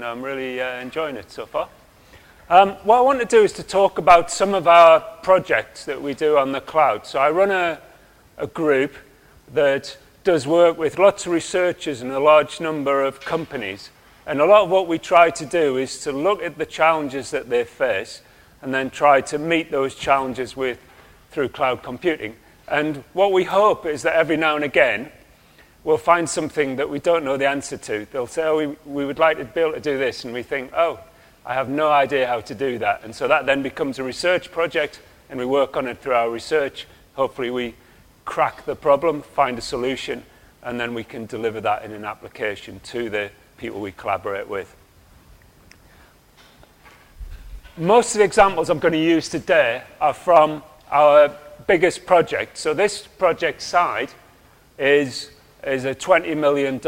and I'm really enjoying it so far. What I want to do is to talk about some of our projects that we do on the cloud. So I run a group that does work with lots of researchers and a large number of companies. And a lot of what we try to do is to look at the challenges that they face and then try to meet those challenges through cloud computing. And what we hope is that every now and again, we'll find something that we don't know the answer to. They'll say, oh, we would like to be able to do this. And we think, oh, I have no idea how to do that. And so that then becomes a research project, and we work on it through our research. Hopefully we crack the problem, find a solution, and then we can deliver that in an application to the people we collaborate with. Most of the examples I'm going to use today are from our biggest project. So this project side is a $20 million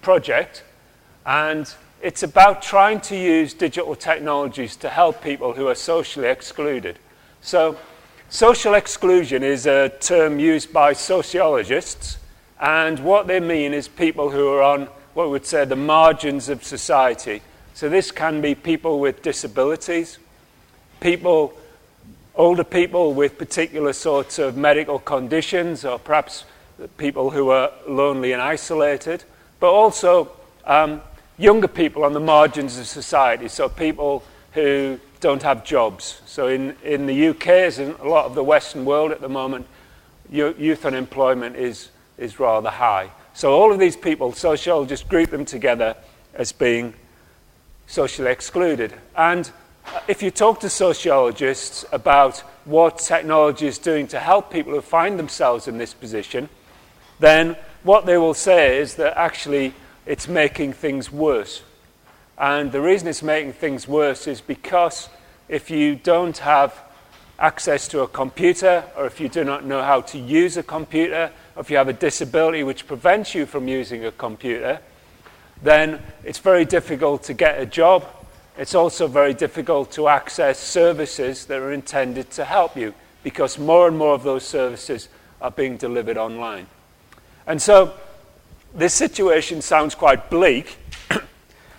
project, and it's about trying to use digital technologies to help people who are socially excluded. So social exclusion is a term used by sociologists, and what they mean is people who are on what we would say the margins of society. So this can be people with disabilities, older people with particular sorts of medical conditions, or perhaps people who are lonely and isolated, but also younger people on the margins of society, so people who don't have jobs. So in the UK, as in a lot of the Western world at the moment, youth unemployment is rather high. So all of these people, sociologists group them together as being socially excluded. And if you talk to sociologists about what technology is doing to help people who find themselves in this position, then what they will say is that actually it's making things worse. And the reason it's making things worse is because if you don't have access to a computer, or if you do not know how to use a computer, or if you have a disability which prevents you from using a computer, then it's very difficult to get a job. It's also very difficult to access services that are intended to help you, because more and more of those services are being delivered online. And so this situation sounds quite bleak,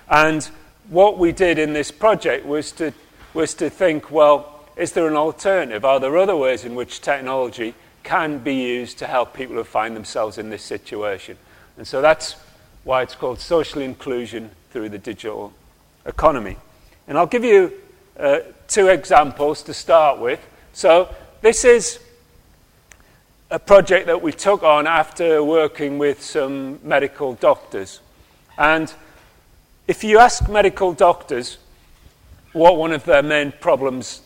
and what we did in this project was to think, well, is there an alternative? Are there other ways in which technology can be used to help people who find themselves in this situation? And so that's why it's called social inclusion through the digital economy. And I'll give you two examples to start with. So this is a project that we took on after working with some medical doctors. And if you ask medical doctors what one of their main problems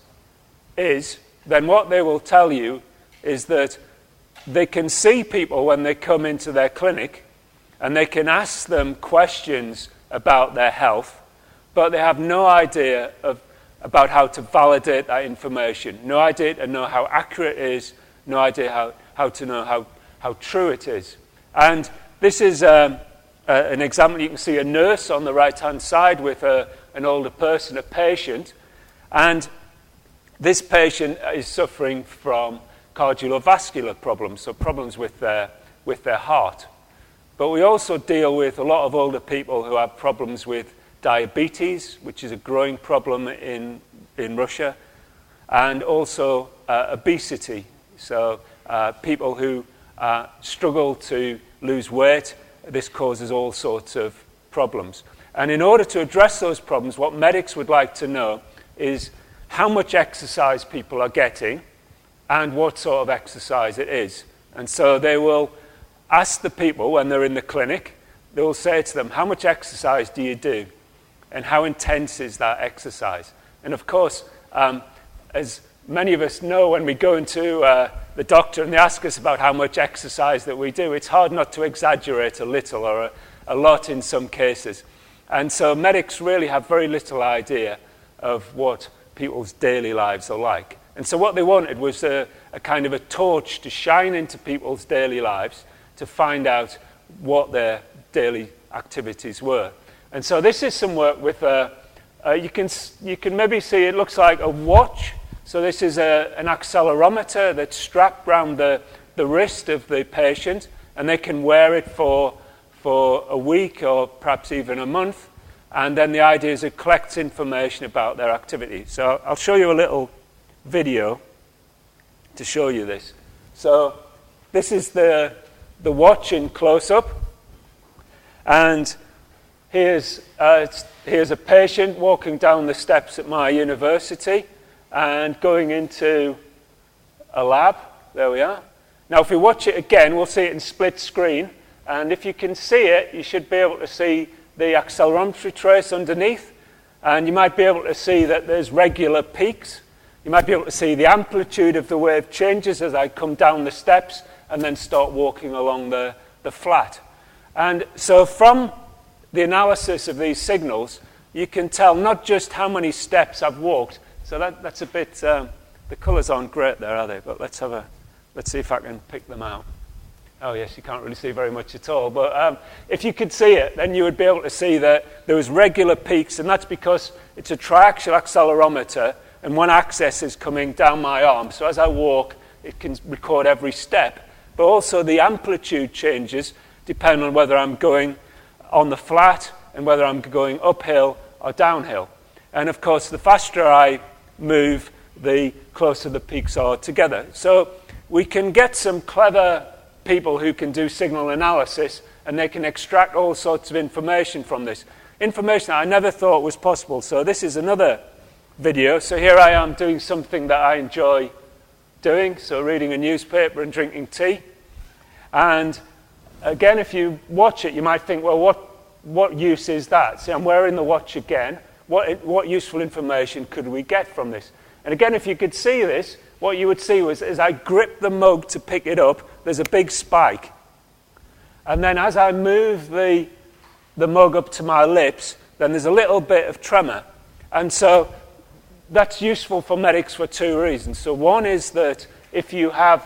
is, then what they will tell you is that they can see people when they come into their clinic, and they can ask them questions about their health, but they have no idea about how to validate that information, no idea to know how accurate it is, no idea how to know how true it is. And this is an example. You can see a nurse on the right-hand side with an older person, a patient, and this patient is suffering from cardiovascular problems, so problems with their heart. But we also deal with a lot of older people who have problems with diabetes, which is a growing problem in Russia, and also obesity. So people who struggle to lose weight, this causes all sorts of problems. And in order to address those problems, what medics would like to know is how much exercise people are getting and what sort of exercise it is. And so they will ask the people when they're in the clinic, they will say to them, how much exercise do you do? And how intense is that exercise? And of course, as many of us know, when we go into the doctor and they ask us about how much exercise that we do, it's hard not to exaggerate a little or a lot in some cases. And so medics really have very little idea of what people's daily lives are like. And so what they wanted was a kind of a torch to shine into people's daily lives to find out what their daily activities were. And so this is some work with you can maybe see it looks like a watch. So this is an accelerometer that's strapped around the wrist of the patient, and they can wear it for a week or perhaps even a month. And then the idea is it collects information about their activity. So I'll show you a little video to show you this. So this is the watch in close-up. And here's a patient walking down the steps at my university and going into a lab. There we are. Now, if we watch it again, we'll see it in split screen. And if you can see it, you should be able to see the accelerometry trace underneath. And you might be able to see that there's regular peaks. You might be able to see the amplitude of the wave changes as I come down the steps and then start walking along the flat. And so from the analysis of these signals, you can tell not just how many steps I've walked. So that's a bit, the colours aren't great there, are they? But let's see if I can pick them out. Oh yes, you can't really see very much at all. But if you could see it, then you would be able to see that there was regular peaks, and that's because it's a triaxial accelerometer, and one axis is coming down my arm. So as I walk, it can record every step. But also the amplitude changes depending on whether I'm going on the flat and whether I'm going uphill or downhill. And of course, the faster I move, the closer the peaks are together. So we can get some clever people who can do signal analysis, and they can extract all sorts of information from this. Information that I never thought was possible. So this is another video. So here I am doing something that I enjoy doing, so reading a newspaper and drinking tea. And again, if you watch it, you might think, well, what use is that? See, I'm wearing the watch again. What useful information could we get from this? And again, if you could see this, what you would see was as I grip the mug to pick it up, there's a big spike. And then as I move the mug up to my lips, then there's a little bit of tremor. And so that's useful for medics for two reasons. So one is that if you have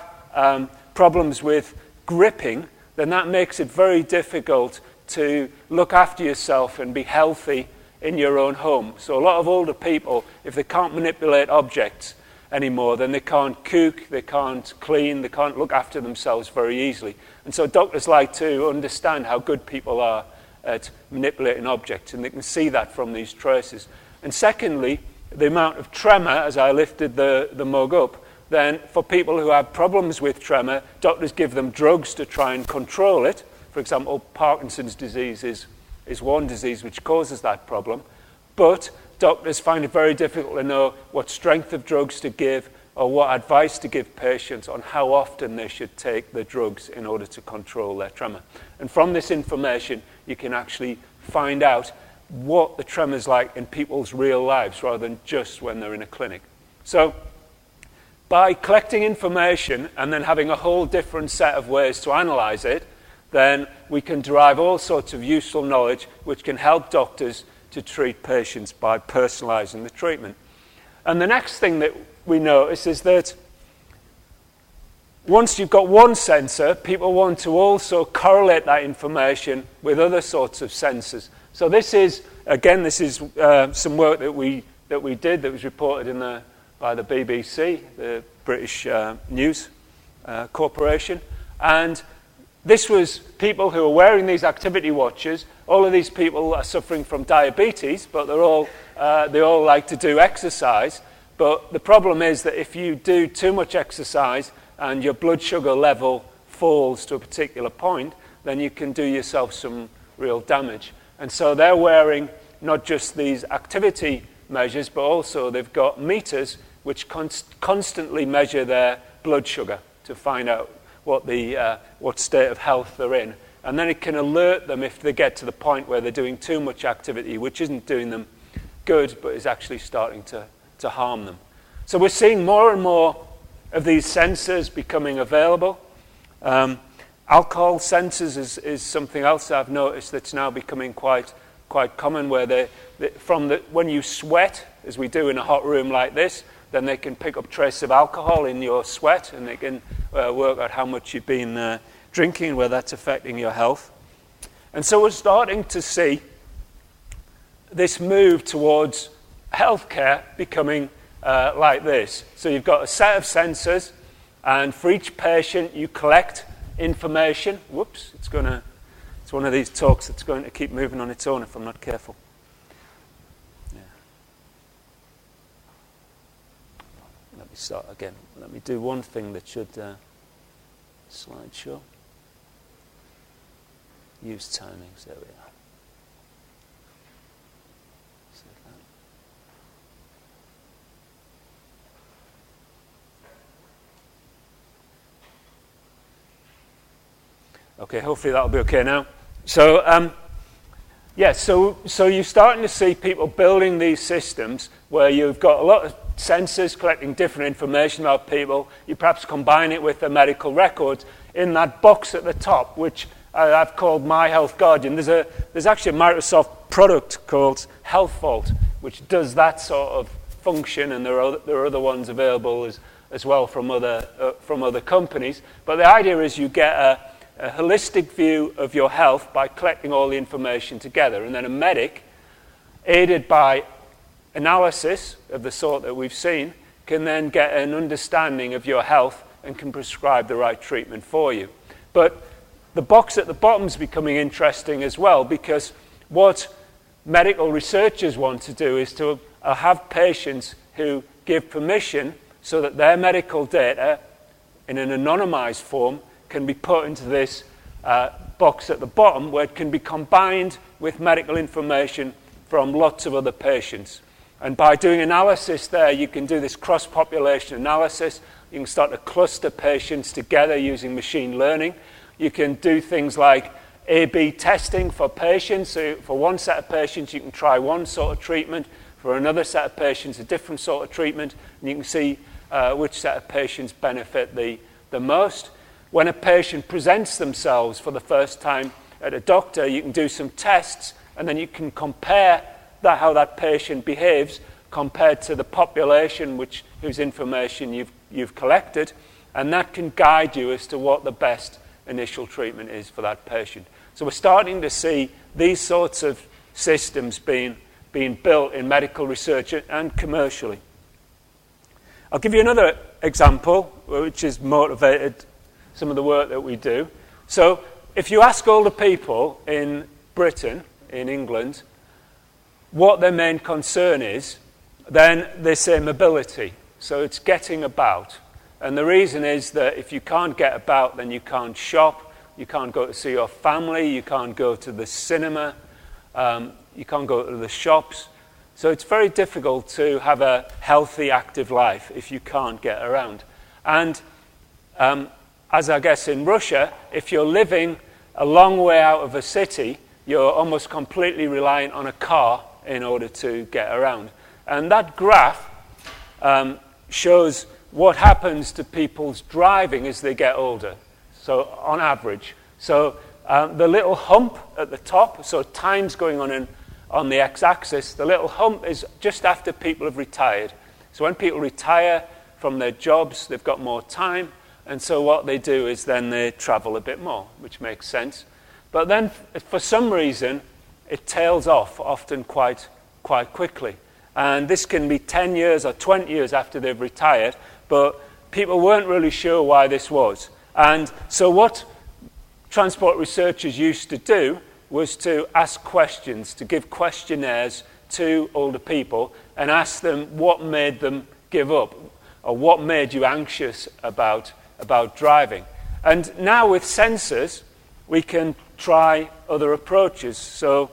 problems with gripping, then that makes it very difficult to look after yourself and be healthy in your own home. So a lot of older people, if they can't manipulate objects anymore, then they can't cook, they can't clean, they can't look after themselves very easily. And so doctors like to understand how good people are at manipulating objects, and they can see that from these traces. And secondly, the amount of tremor as I lifted the mug up, then for people who have problems with tremor, doctors give them drugs to try and control it. For example, Parkinson's disease is one disease which causes that problem. But doctors find it very difficult to know what strength of drugs to give or what advice to give patients on how often they should take the drugs in order to control their tremor. And from this information, you can actually find out what the tremor is like in people's real lives rather than just when they're in a clinic. So by collecting information and then having a whole different set of ways to analyze it, then we can derive all sorts of useful knowledge which can help doctors to treat patients by personalizing the treatment. And the next thing that we notice is that once you've got one sensor, people want to also correlate that information with other sorts of sensors. So this is some work that we did that was reported by the BBC, the British News Corporation. And this was people who are wearing these activity watches. All of these people are suffering from diabetes, but they all like to do exercise. But the problem is that if you do too much exercise and your blood sugar level falls to a particular point, then you can do yourself some real damage. And so they're wearing not just these activity measures, but also they've got meters which constantly measure their blood sugar to find out what state of health they're in. And then it can alert them if they get to the point where they're doing too much activity, which isn't doing them good, but is actually starting to harm them. So we're seeing more and more of these sensors becoming available. Alcohol sensors is something else I've noticed that's now becoming quite common, where when you sweat, as we do in a hot room like this, then they can pick up traces of alcohol in your sweat, and they can work out how much you've been drinking and whether that's affecting your health. And so we're starting to see this move towards healthcare becoming like this. So you've got a set of sensors, and for each patient you collect information. Whoops, it's one of these talks that's going to keep moving on its own if I'm not careful. me start again. Let me do one thing that should slideshow. Use timings. There we are. Okay, hopefully that'll be okay now. So, so you're starting to see people building these systems where you've got a lot of sensors collecting different information about people. You perhaps combine it with the medical records in that box at the top, which I've called My Health Guardian. There's actually a Microsoft product called Health Vault, which does that sort of function, and there are other ones available as well from other companies. But the idea is you get a holistic view of your health by collecting all the information together. And then a medic, aided by analysis of the sort that we've seen, can then get an understanding of your health and can prescribe the right treatment for you. But the box at the bottom is becoming interesting as well, because what medical researchers want to do is to have patients who give permission so that their medical data in an anonymized form can be put into this box at the bottom, where it can be combined with medical information from lots of other patients. And by doing analysis there, you can do this cross-population analysis. You can start to cluster patients together using machine learning. You can do things like A/B testing for patients. So for one set of patients, you can try one sort of treatment. For another set of patients, a different sort of treatment. And you can see which set of patients benefit the most. When a patient presents themselves for the first time at a doctor, you can do some tests, and then you can compare how that patient behaves compared to the population whose information you've collected, and that can guide you as to what the best initial treatment is for that patient. So we're starting to see these sorts of systems being built in medical research and commercially. I'll give you another example, which has motivated some of the work that we do. So if you ask older people in Britain, in England, what their main concern is, then they say mobility. So it's getting about. And the reason is that if you can't get about, then you can't shop, you can't go to see your family, you can't go to the cinema, you can't go to the shops. So it's very difficult to have a healthy, active life if you can't get around. And as I guess in Russia, if you're living a long way out of a city, you're almost completely reliant on a car in order to get around. And that graph shows what happens to people's driving as they get older, so on average. So the little hump at the top, so time's going on the x-axis, the little hump is just after people have retired. So when people retire from their jobs, they've got more time, and so what they do is then they travel a bit more, which makes sense. But then, for some reason, it tails off, often quite quickly. And this can be 10 years or 20 years after they've retired, but people weren't really sure why this was. And so what transport researchers used to do was to ask questions, to give questionnaires to older people and ask them what made them give up, or what made you anxious about driving. And now with sensors, we can try other approaches. So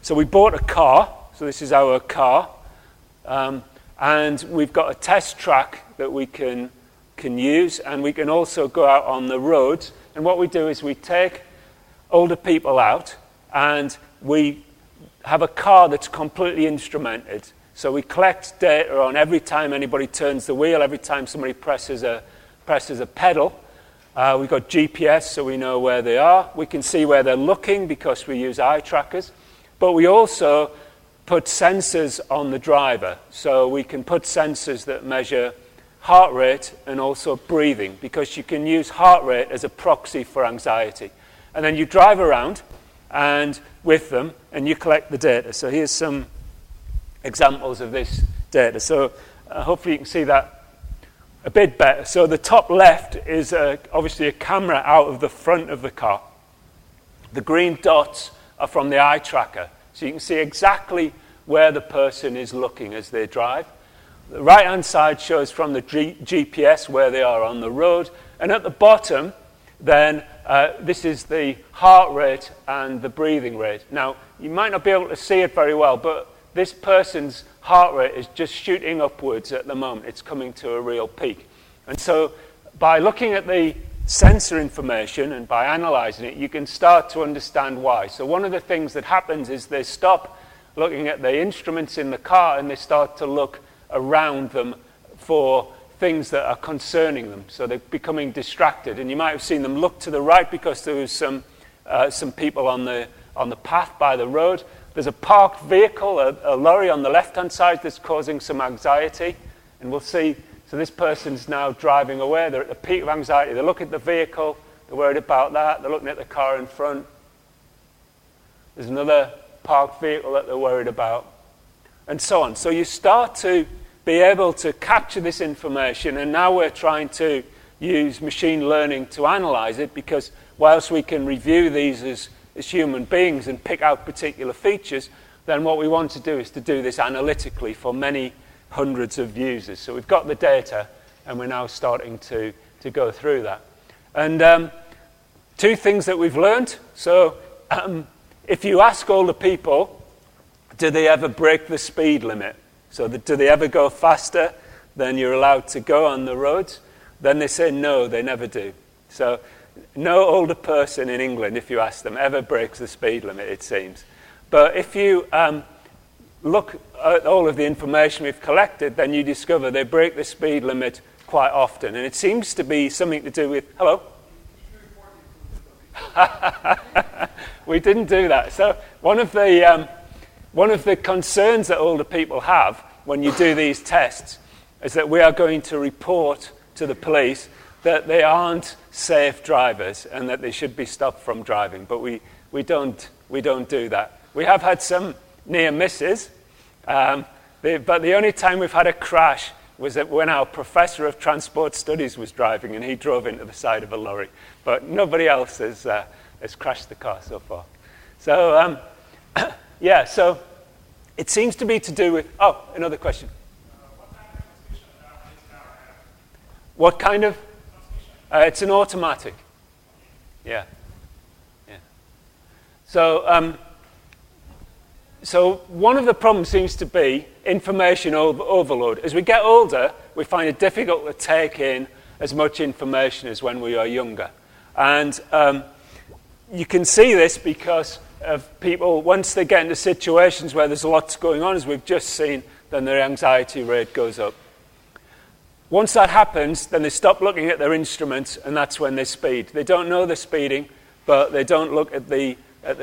we bought a car. So this is our car. And we've got a test track that we can use, and we can also go out on the roads. And what we do is we take older people out, and we have a car that's completely instrumented. So we collect data on every time anybody turns the wheel, every time somebody presses a pedal. We've got GPS, so we know where they are. We can see where they're looking because we use eye trackers. But we also put sensors on the driver. So we can put sensors that measure heart rate and also breathing, because you can use heart rate as a proxy for anxiety. And then you drive around and with them, and you collect the data. So here's some examples of this data. So hopefully you can see that a bit better. So the top left is obviously a camera out of the front of the car. The green dots are from the eye tracker. So you can see exactly where the person is looking as they drive. The right-hand side shows from the GPS where they are on the road. And at the bottom, then, this is the heart rate and the breathing rate. Now, you might not be able to see it very well, but this person's heart rate is just shooting upwards at the moment. It's coming to a real peak. And so by looking at the sensor information and by analyzing it, you can start to understand why. So one of the things that happens is they stop looking at the instruments in the car and they start to look around them for things that are concerning them. So they're becoming distracted. And you might have seen them look to the right because there was some people on the path by the road. There's a parked vehicle, a lorry on the left-hand side that's causing some anxiety. And we'll see, so this person's now driving away. They're at the peak of anxiety. They look at the vehicle. They're worried about that. They're looking at the car in front. There's another parked vehicle that they're worried about. And so on. So you start to be able to capture this information. And now we're trying to use machine learning to analyze it, because whilst we can review these as human beings and pick out particular features, then what we want to do is to do this analytically for many hundreds of users. So we've got the data, and we're now starting to go through that. And two things that we've learned. So if you ask all the people, do they ever break the speed limit? So do they ever go faster than you're allowed to go on the roads? Then they say no, they never do. So no older person in England, if you ask them, ever breaks the speed limit, it seems. But if you look at all of the information we've collected, then you discover they break the speed limit quite often. And it seems to be something to do with... Hello? We didn't do that. So one of the concerns that older people have when you do these tests is that we are going to report to the police that they aren't safe drivers and that they should be stopped from driving. But we don't do that. We have had some near misses, but the only time we've had a crash was when our professor of transport studies was driving and he drove into the side of a lorry. But nobody else has crashed the car so far. So, yeah, so it seems to be to do with... Oh, another question. What kind of... it's an automatic. Yeah. So one of the problems seems to be information overload. As we get older, we find it difficult to take in as much information as when we are younger. And you can see this because of people, once they get into situations where there's lots going on, as we've just seen, then their anxiety rate goes up. Once that happens, then they stop looking at their instruments, and that's when they speed. They don't know they're speeding, but they don't look at the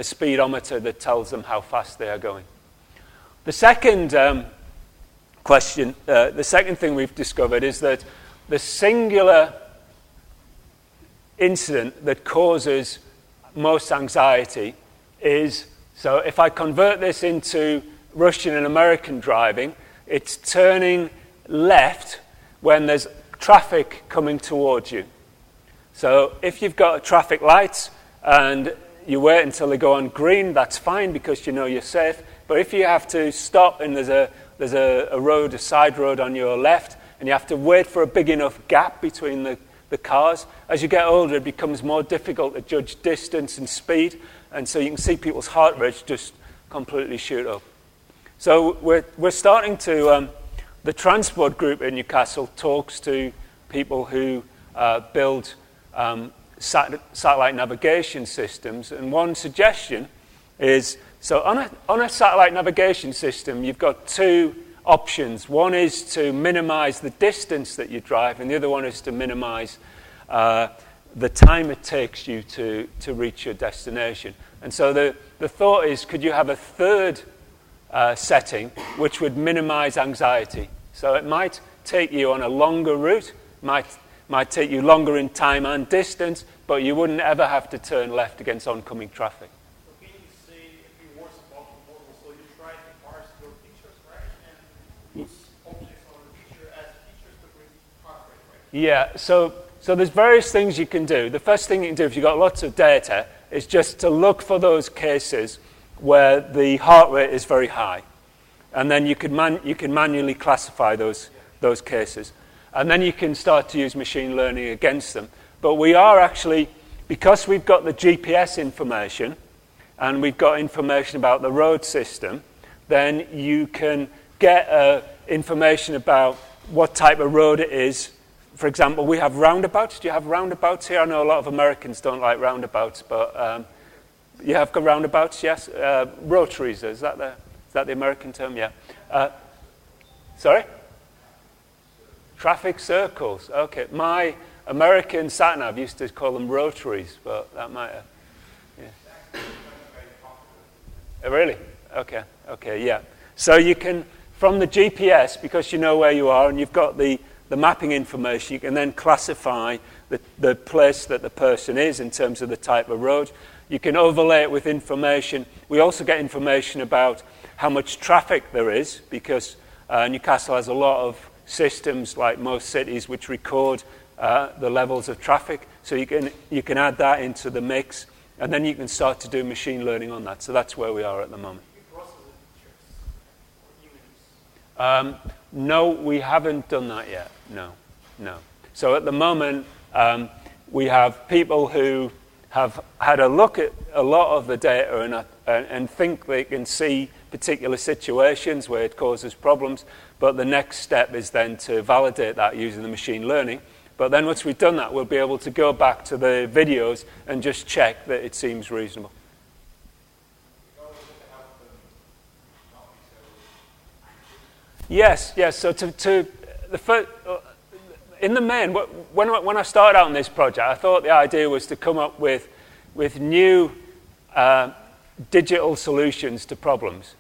speedometer that tells them how fast they are going. The second the second thing we've discovered is that the singular incident that causes most anxiety is, so if I convert this into Russian and American driving, it's turning left when there's traffic coming towards you. So if you've got traffic lights and you wait until they go on green, that's fine because you know you're safe. But if you have to stop and there's a road, a side road on your left, and you have to wait for a big enough gap between the cars, as you get older, it becomes more difficult to judge distance and speed, and so you can see people's heart rates just completely shoot up. So we're starting to... the transport group in Newcastle talks to people who build satellite navigation systems, and one suggestion is, so on a satellite navigation system, you've got two options. One is to minimize the distance that you drive, and the other one is to minimize the time it takes you to reach your destination. And so the thought is, could you have a third setting which would minimize anxiety? So it might take you on a longer route, might take you longer in time and distance, but you wouldn't ever have to turn left against oncoming traffic. So can you say a few words about the model? So you try to parse your pictures, right? And use objects on the picture as pictures to bring heart rate, right? Yeah, so there's various things you can do. The first thing you can do if you've got lots of data is just to look for those cases where the heart rate is very high. And then you can manually classify those those cases. And then you can start to use machine learning against them. But we are actually, because we've got the GPS information and we've got information about the road system, then you can get information about what type of road it is. For example, we have roundabouts. Do you have roundabouts here? I know a lot of Americans don't like roundabouts, but you have got roundabouts, yes? Rotaries, is that the American term? Yeah. Sorry? Traffic circles. Okay. My American sat-nav used to call them rotaries, but that might have... Yeah. Really? Okay. Okay, yeah. So you can, from the GPS, because you know where you are and you've got the mapping information, you can then classify the place that the person is in terms of the type of road. You can overlay it with information. We also get information about how much traffic there is, because Newcastle has a lot of systems, like most cities, which record the levels of traffic. So you can add that into the mix, and then you can start to do machine learning on that. So that's where we are at the moment. No, we haven't done that yet. No. So at the moment, we have people who have had a look at a lot of the data and think they can see particular situations where it causes problems. But the next step is then to validate that using the machine learning. But then once we've done that, we'll be able to go back to the videos and just check that it seems reasonable. Yes. So in the main, when I started out on this project, I thought the idea was to come up with new digital solutions to problems.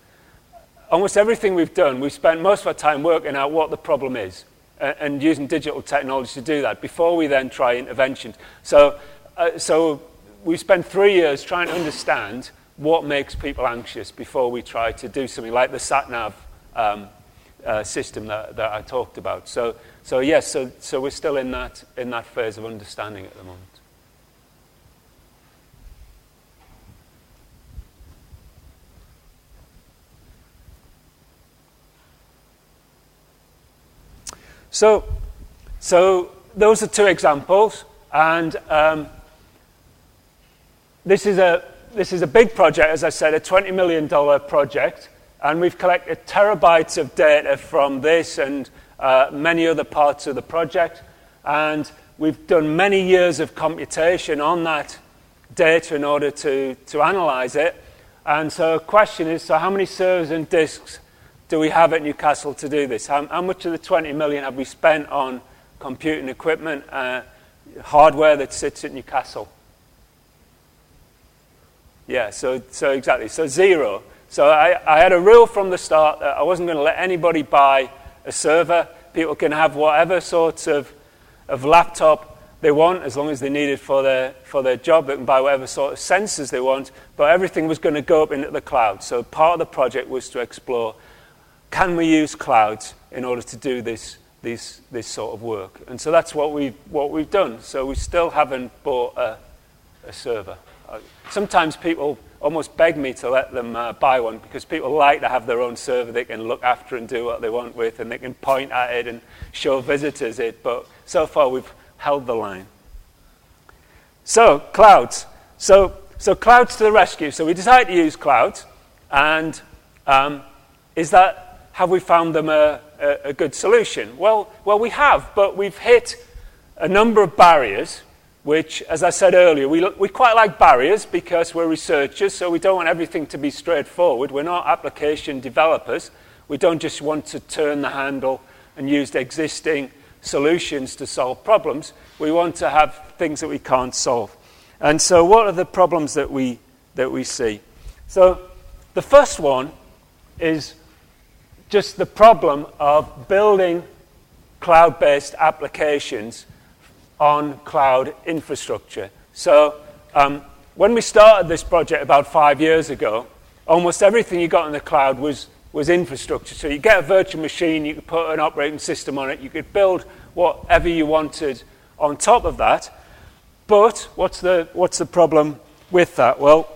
Almost everything we've done, we've spent most of our time working out what the problem is and using digital technology to do that before we then try interventions. So we spent 3 years trying to understand what makes people anxious before we try to do something like the sat-nav system that I talked about. So yes, so we're still in that phase of understanding at the moment. So those are two examples, and this is a big project, as I said, a $20 million project. And we've collected terabytes of data from this and many other parts of the project. And we've done many years of computation on that data in order to analyze it. And so the question is, so how many servers and disks do we have at Newcastle to do this? How much of the 20 million have we spent on computing equipment, hardware that sits at Newcastle? Yeah, so exactly. So 0. So I had a rule from the start that I wasn't going to let anybody buy a server. People can have whatever sorts of laptop they want, as long as they need it for their job. They can buy whatever sort of sensors they want, but everything was going to go up into the cloud. So part of the project was to explore, can we use clouds in order to do this sort of work? And so that's what we've done. So we still haven't bought a server. Sometimes people almost beg me to let them buy one, because people like to have their own server they can look after and do what they want with, and they can point at it and show visitors it. But so far we've held the line. So clouds. So clouds to the rescue. So we decided to use clouds, and have we found them a good solution? Well, we have, but we've hit a number of barriers, which, as I said earlier, we quite like barriers because we're researchers, so we don't want everything to be straightforward. We're not application developers. We don't just want to turn the handle and use existing solutions to solve problems. We want to have things that we can't solve. And so what are the problems that we see? So the first one is just the problem of building cloud-based applications on cloud infrastructure. So when we started this project about 5 years ago, almost everything you got in the cloud was infrastructure. So you get a virtual machine, you could put an operating system on it, you could build whatever you wanted on top of that. But what's the problem with that? Well,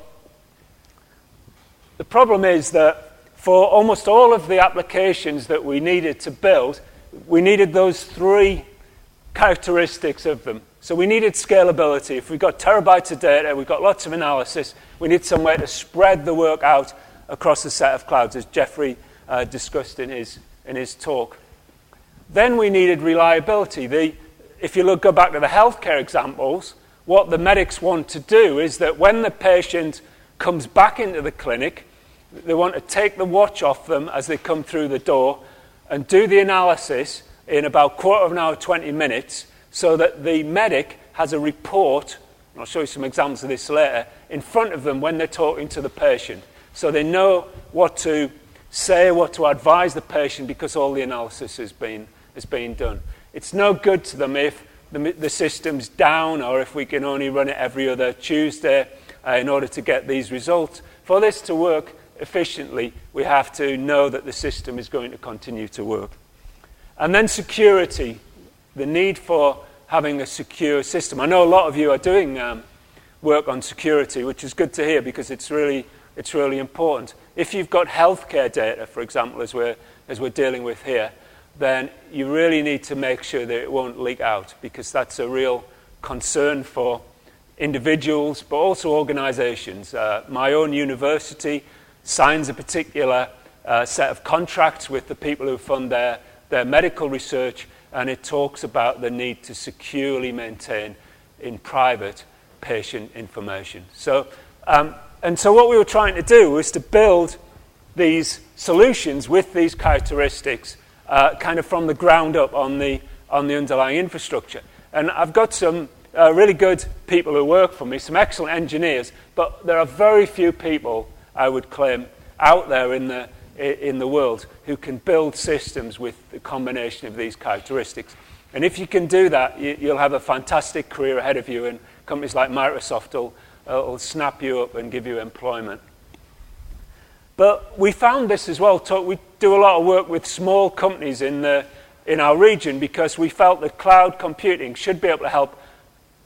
the problem is that for almost all of the applications that we needed to build, we needed those three characteristics of them. So we needed scalability. If we've got terabytes of data, we've got lots of analysis, we need some way to spread the work out across a set of clouds, as Jeffrey discussed in his talk. Then we needed reliability. If you go back to the healthcare examples, what the medics want to do is that when the patient comes back into the clinic, they want to take the watch off them as they come through the door and do the analysis in about quarter of an hour, 20 minutes, so that the medic has a report, and I'll show you some examples of this later, in front of them when they're talking to the patient. So they know what to say, what to advise the patient, because all the analysis has been done. It's no good to them if the system's down or if we can only run it every other Tuesday in order to get these results. For this to work efficiently, we have to know that the system is going to continue to work. And then security, the need for having a secure system. I know a lot of you are doing work on security, which is good to hear because it's really important. If you've got healthcare data, for example, as we're dealing with here, then you really need to make sure that it won't leak out, because that's a real concern for individuals, but also organizations. My own university signs a particular set of contracts with the people who fund their medical research, and it talks about the need to securely maintain in private patient information. So what we were trying to do was to build these solutions with these characteristics kind of from the ground up on the underlying infrastructure. And I've got some really good people who work for me, some excellent engineers, but there are very few people, I would claim, out there in the world who can build systems with the combination of these characteristics. And if you can do that, you'll have a fantastic career ahead of you, and companies like Microsoft will snap you up and give you employment. But we found this as well. We do a lot of work with small companies in our region because we felt that cloud computing should be able to help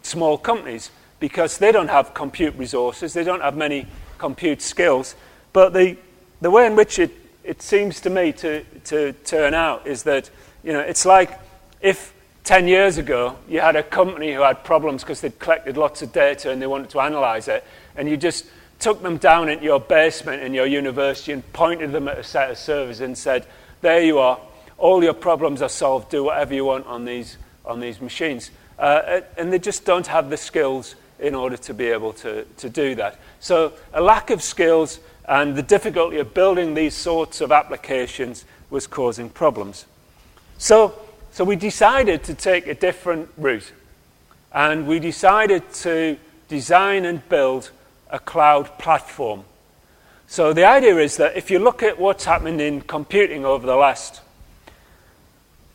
small companies because they don't have compute resources, they don't have many compute skills. But the way in which it seems to me to turn out is that, it's like if 10 years ago you had a company who had problems because they'd collected lots of data and they wanted to analyze it, and you just took them down into your basement in your university and pointed them at a set of servers and said, there you are, all your problems are solved, do whatever you want on these machines. And they just don't have the skills in order to be able to do that. So a lack of skills and the difficulty of building these sorts of applications was causing problems. So we decided to take a different route, and we decided to design and build a cloud platform. So the idea is that if you look at what's happened in computing over the last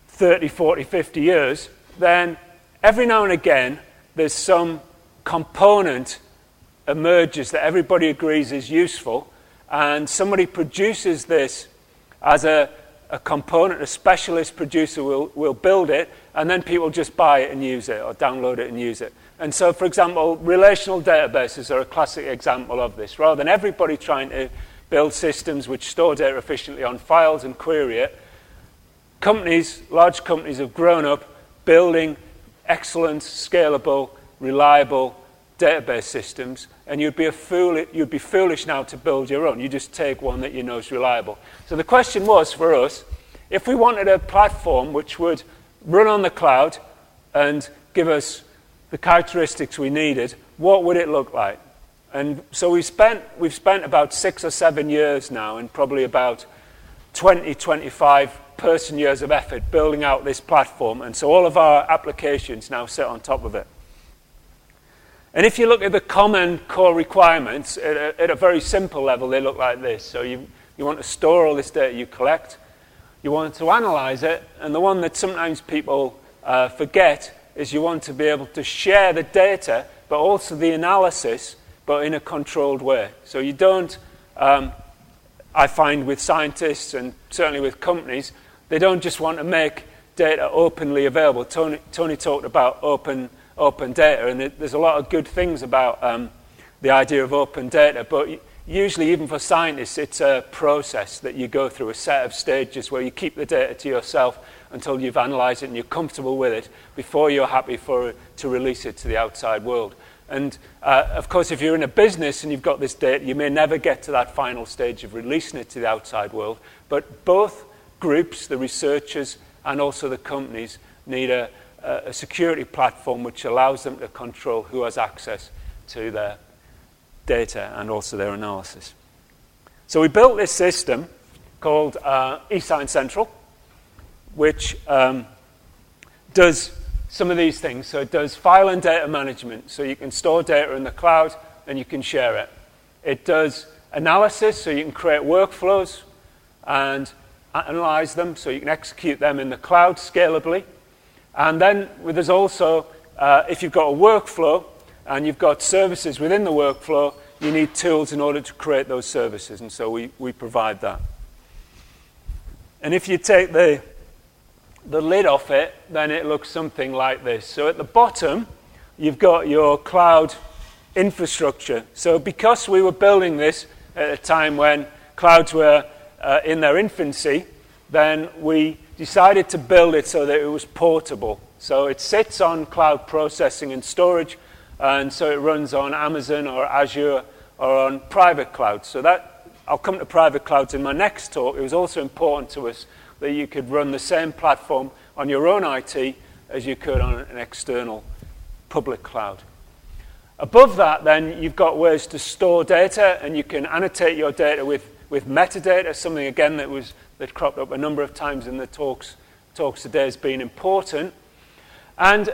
30, 40, 50 years, then every now and again there's some component emerges that everybody agrees is useful, and somebody produces this as a component, a specialist producer will build it, and then people just buy it and use it or download it and use it. And so, for example, relational databases are a classic example of this. Rather than everybody trying to build systems which store data efficiently on files and query it, large companies have grown up building excellent, scalable, reliable database systems, and you'd be foolish now to build your own. You just take one that you know is reliable. So the question was for us, if we wanted a platform which would run on the cloud and give us the characteristics we needed, what would it look like? And so we've spent about 6 or 7 years now, and probably about 20, 25 person years of effort building out this platform, and so all of our applications now sit on top of it. And if you look at the common core requirements, at a very simple level, they look like this. So you want to store all this data you collect, you want to analyze it, and the one that sometimes people forget is you want to be able to share the data, but also the analysis, but in a controlled way. So you don't, I find with scientists and certainly with companies, they don't just want to make data openly available. Tony talked about open data, and there's a lot of good things about the idea of open data, but usually even for scientists, it's a process that you go through, a set of stages where you keep the data to yourself until you've analysed it and you're comfortable with it before you're happy to release it to the outside world. And of course, if you're in a business and you've got this data, you may never get to that final stage of releasing it to the outside world. But both groups, the researchers and also the companies, need a security platform which allows them to control who has access to their data and also their analysis. So we built this system called eScience Central, which does some of these things. So it does file and data management, so you can store data in the cloud and you can share it. It does analysis, so you can create workflows and analyze them, so you can execute them in the cloud scalably. And then there's also, if you've got a workflow and you've got services within the workflow, you need tools in order to create those services, and so we provide that. And if you take the lid off it, then it looks something like this. So at the bottom, you've got your cloud infrastructure. So because we were building this at a time when clouds were in their infancy, then we decided to build it so that it was portable. So it sits on cloud processing and storage, and so it runs on Amazon or Azure or on private clouds. So that, I'll come to private clouds in my next talk. It was also important to us that you could run the same platform on your own IT as you could on an external public cloud. Above that, then, you've got ways to store data, and you can annotate your data with metadata, something, again, that cropped up a number of times in the talks today has been important. And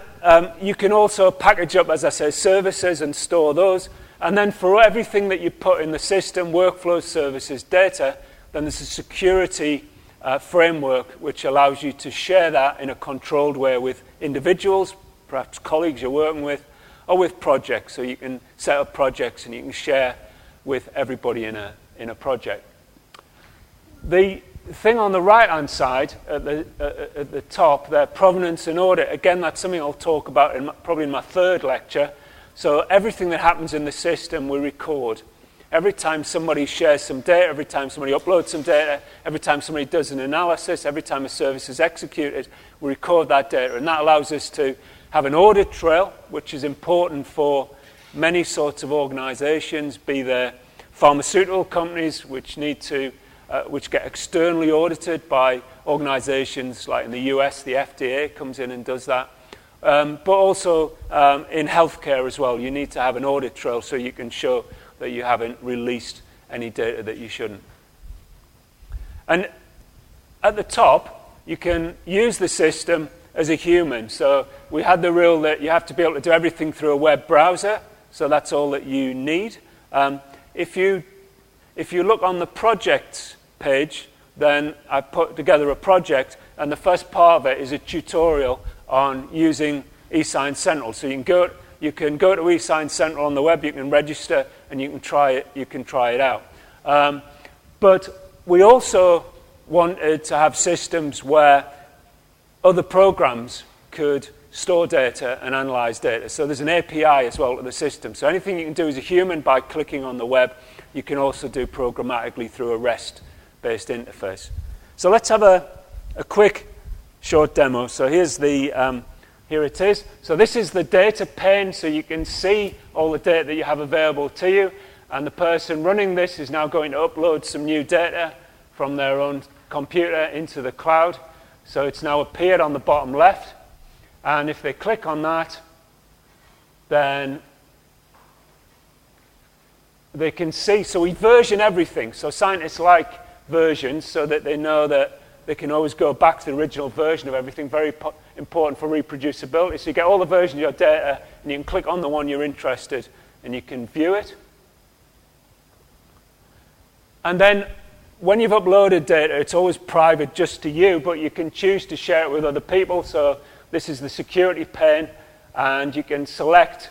you can also package up, as I say, services and store those. And then for everything that you put in the system, workflows, services, data, then there's a security framework which allows you to share that in a controlled way with individuals, perhaps colleagues you're working with, or with projects. So you can set up projects and you can share with everybody in a project. The thing on the right-hand side at the top there, provenance and audit, again, that's something I'll talk about probably in my third lecture. So everything that happens in the system we record. Every time somebody shares some data, every time somebody uploads some data, every time somebody does an analysis, every time a service is executed, we record that data. And that allows us to have an audit trail, which is important for many sorts of organizations, be they pharmaceutical companies, which get externally audited by organizations like in the US, the FDA comes in and does that. But also in healthcare as well, you need to have an audit trail so you can show that you haven't released any data that you shouldn't. And at the top, you can use the system as a human. So we had the rule that you have to be able to do everything through a web browser, so that's all that you need. If you look on the projects page, then I put together a project, and the first part of it is a tutorial on using eScience Central. So you can go to eScience Central on the web, you can register, and you can try it out. But we also wanted to have systems where other programs could store data and analyze data. So there's an API as well to the system. So anything you can do as a human by clicking on the web, you can also do programmatically through a REST-based interface. So let's have a quick short demo. So here it is. So this is the data pane, so you can see all the data that you have available to you. And the person running this is now going to upload some new data from their own computer into the cloud. So it's now appeared on the bottom left. And if they click on that, then they can see. So we version everything. So scientists like versions so that they know that they can always go back to the original version of everything. Very important for reproducibility. So you get all the versions of your data, and you can click on the one you're interested, and you can view it. And then when you've uploaded data, it's always private just to you, but you can choose to share it with other people. So this is the security pane, and you can select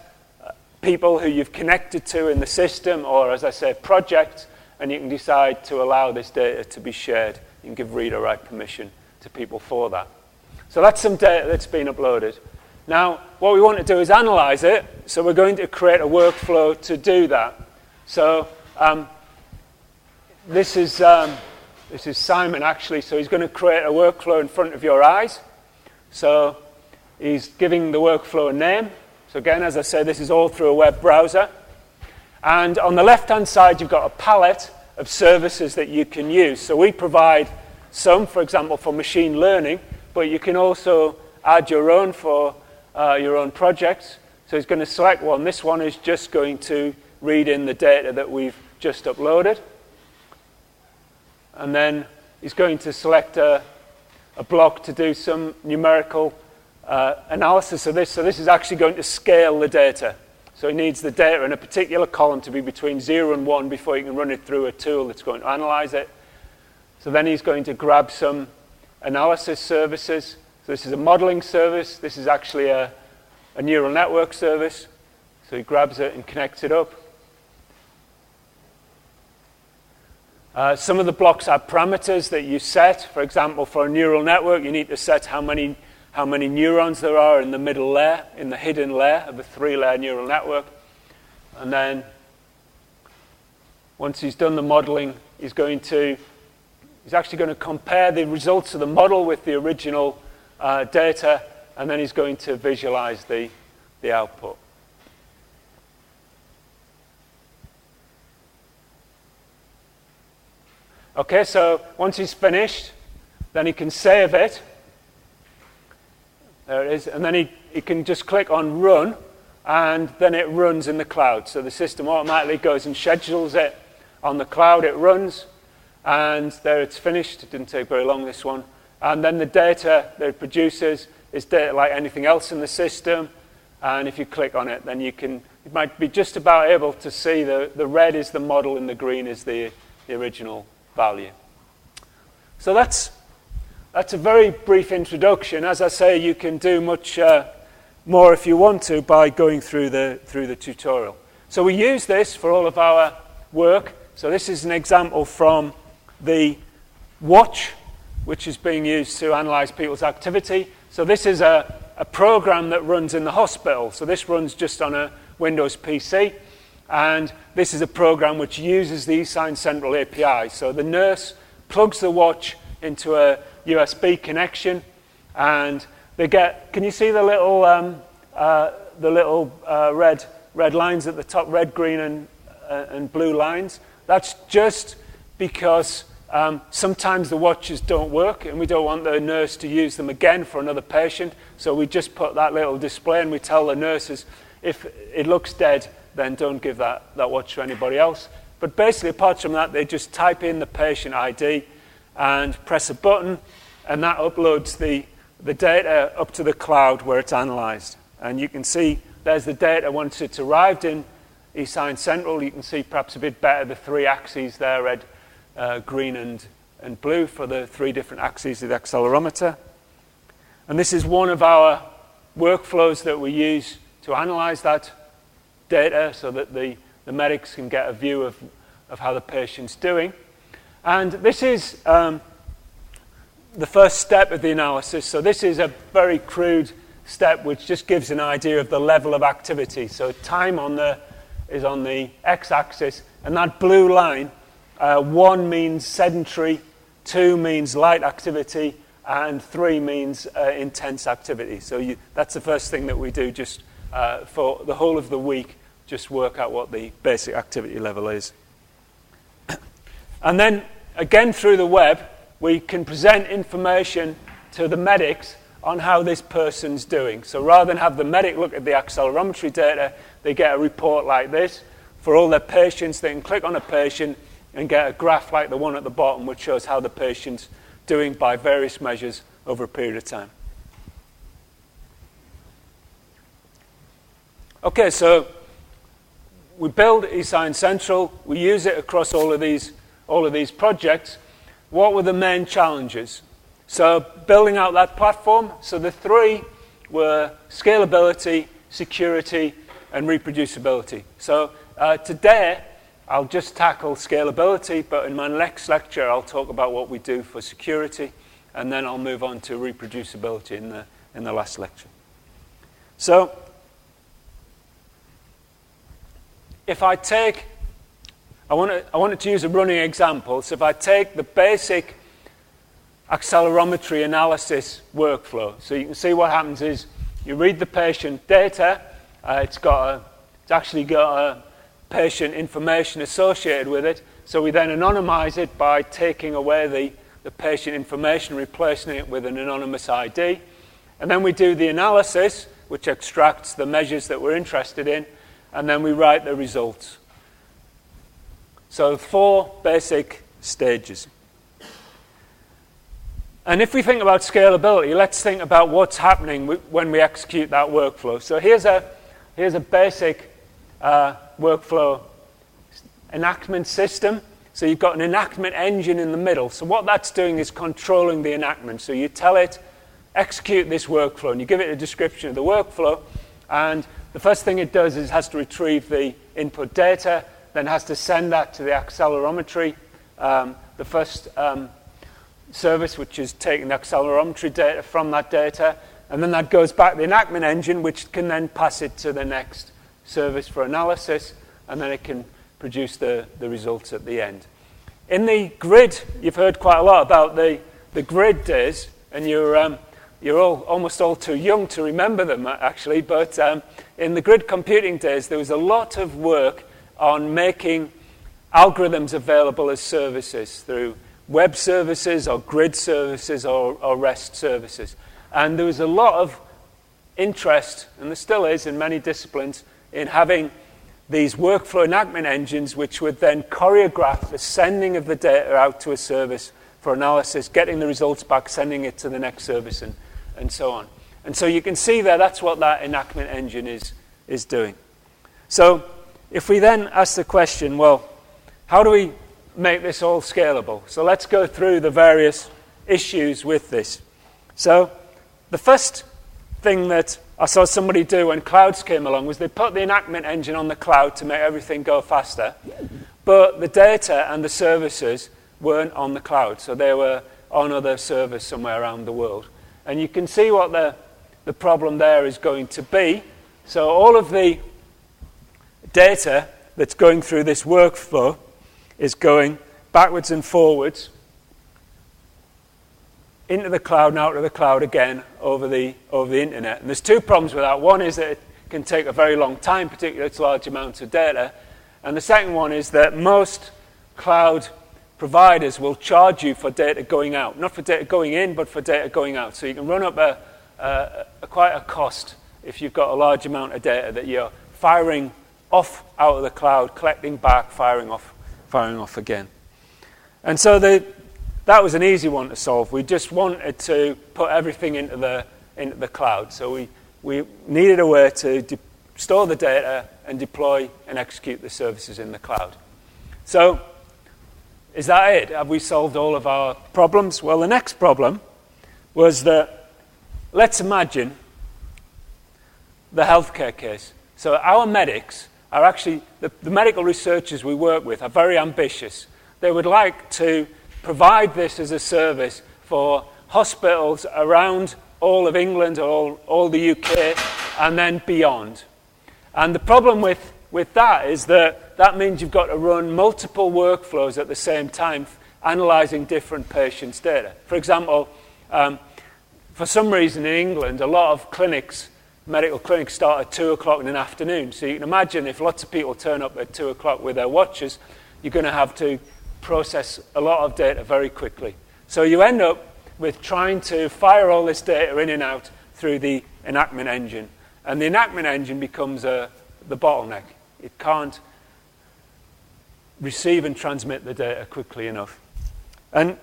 people who you've connected to in the system, or, as I say, projects, and you can decide to allow this data to be shared. You can give read or write permission to people for that. So that's some data that's been uploaded. Now, what we want to do is analyze it, so we're going to create a workflow to do that. So this is Simon, actually. So he's going to create a workflow in front of your eyes. So he's giving the workflow a name. So again, as I say, this is all through a web browser. And on the left-hand side, you've got a palette of services that you can use. So we provide some, for example, for machine learning, but you can also add your own for your own projects. So he's going to select one. This one is just going to read in the data that we've just uploaded. And then he's going to select a block to do some numerical analysis of this. So this is actually going to scale the data. So he needs the data in a particular column to be between 0 and 1 before you can run it through a tool that's going to analyze it. So then he's going to grab some analysis services. So this is a modeling service. This is actually a neural network service. So he grabs it and connects it up. Some of the blocks are parameters that you set. For example, for a neural network, you need to set how many neurons there are in the middle layer, in the hidden layer of a 3-layer neural network. And then once he's done the modeling, he's actually going to compare the results of the model with the original data, and then he's going to visualize the output. Okay, so once he's finished, then he can save it. There it is. And then he can just click on Run, and then it runs in the cloud. So the system automatically goes and schedules it on the cloud. It runs, and there it's finished. It didn't take very long, this one. And then the data that it produces is data like anything else in the system. And if you click on it, then you might be just about able to see the red is the model and the green is the original value. So that's a very brief introduction. As I say, you can do much more if you want to by going through the tutorial. So we use this for all of our work. So this is an example from the watch, which is being used to analyze people's activity. So this is a program that runs in the hospital. So this runs just on a Windows PC. And this is a program which uses the eSign Central API. So the nurse plugs the watch into a USB connection, and they get. Can you see the little red lines at the top? Red, green, and blue lines. That's just because sometimes the watches don't work, and we don't want the nurse to use them again for another patient. So we just put that little display, and we tell the nurses if it looks dead, then don't give that watch to anybody else. But basically, apart from that, they just type in the patient ID and press a button, and that uploads the data up to the cloud where it's analyzed. And you can see there's the data once it's arrived in eSign Central. You can see perhaps a bit better the 3 axes there, red, green, and blue for the 3 different axes of the accelerometer. And this is one of our workflows that we use to analyze that data so that the medics can get a view of how the patient's doing. And this is the first step of the analysis. So this is a very crude step which just gives an idea of the level of activity. So time is on the x-axis, and that blue line, 1 means sedentary, 2 means light activity, and 3 means intense activity. So that's the first thing that we do just for the whole of the week, just work out what the basic activity level is. And then, again through the web, we can present information to the medics on how this person's doing. So rather than have the medic look at the accelerometry data, they get a report like this. For all their patients, they can click on a patient and get a graph like the one at the bottom, which shows how the patient's doing by various measures over a period of time. Okay, so we build eSign Central. We use it across all of these projects. What were the main challenges? So building out that platform. So the 3 were scalability, security, and reproducibility. So today, I'll just tackle scalability, but in my next lecture, I'll talk about what we do for security, and then I'll move on to reproducibility in the last lecture. So if I take I wanted to use a running example. So if I take the basic accelerometry analysis workflow, so you can see what happens is you read the patient data. It's actually got a patient information associated with it. So we then anonymize it by taking away the patient information, replacing it with an anonymous ID. And then we do the analysis, which extracts the measures that we're interested in, and then we write the results. So 4 basic stages. And if we think about scalability, let's think about what's happening when we execute that workflow. So here's a basic workflow enactment system. So you've got an enactment engine in the middle. So what that's doing is controlling the enactment. So you tell it, execute this workflow, and you give it a description of the workflow. And the first thing it does is it has to retrieve the input data, then has to send that to the accelerometry, the first service, which is taking the accelerometry data from that data, and then that goes back to the enactment engine, which can then pass it to the next service for analysis, and then it can produce the results at the end. In the grid, you've heard quite a lot about the grid days, and you're almost all too young to remember them, actually, but in the grid computing days, there was a lot of work on making algorithms available as services through web services or grid services or REST services. And there was a lot of interest, and there still is in many disciplines, in having these workflow enactment engines which would then choreograph the sending of the data out to a service for analysis, getting the results back, sending it to the next service, and so on. And so you can see there, that's what that enactment engine is doing. So if we then ask the question, well, how do we make this all scalable? So let's go through the various issues with this. So the first thing that I saw somebody do when clouds came along was they put the enactment engine on the cloud to make everything go faster, but the data and the services weren't on the cloud, so they were on other servers somewhere around the world. And you can see what the problem there is going to be. So all of the data that's going through this workflow is going backwards and forwards into the cloud and out of the cloud again over the internet. And there's 2 problems with that. One is that it can take a very long time, particularly it's large amounts of data. And the second one is that most cloud providers will charge you for data going out. Not for data going in, but for data going out. So you can run up quite a cost if you've got a large amount of data that you're firing off out of the cloud, collecting back, firing off again. And so that was an easy one to solve. We just wanted to put everything into the cloud. So we needed a way to store the data and deploy and execute the services in the cloud. So is that it? Have we solved all of our problems? Well, the next problem was that, let's imagine the healthcare case. So our medics are actually, the medical researchers we work with are very ambitious. They would like to provide this as a service for hospitals around all of England, all the UK, and then beyond. And the problem with that is that means you've got to run multiple workflows at the same time, analysing different patients' data. For example, for some reason in England, a lot of medical clinics start at 2 o'clock in the afternoon. So you can imagine if lots of people turn up at 2 o'clock with their watches, you're going to have to process a lot of data very quickly. So you end up with trying to fire all this data in and out through the enactment engine. And the enactment engine becomes the bottleneck. It can't receive and transmit the data quickly enough. And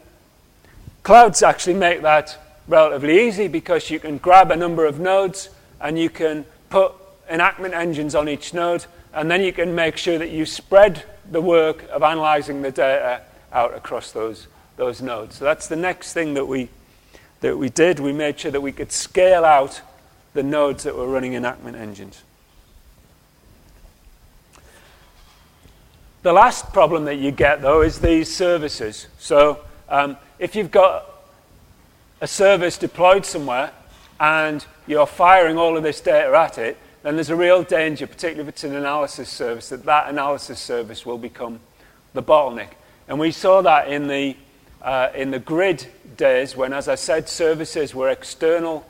clouds actually make that relatively easy because you can grab a number of nodes and you can put enactment engines on each node, and then you can make sure that you spread the work of analyzing the data out across those nodes. So that's the next thing that we did. We made sure that we could scale out the nodes that were running enactment engines. The last problem that you get, though, is these services. So if you've got a service deployed somewhere and you're firing all of this data at it, then there's a real danger, particularly if it's an analysis service, that analysis service will become the bottleneck. And we saw that in the grid days when, as I said, services were external.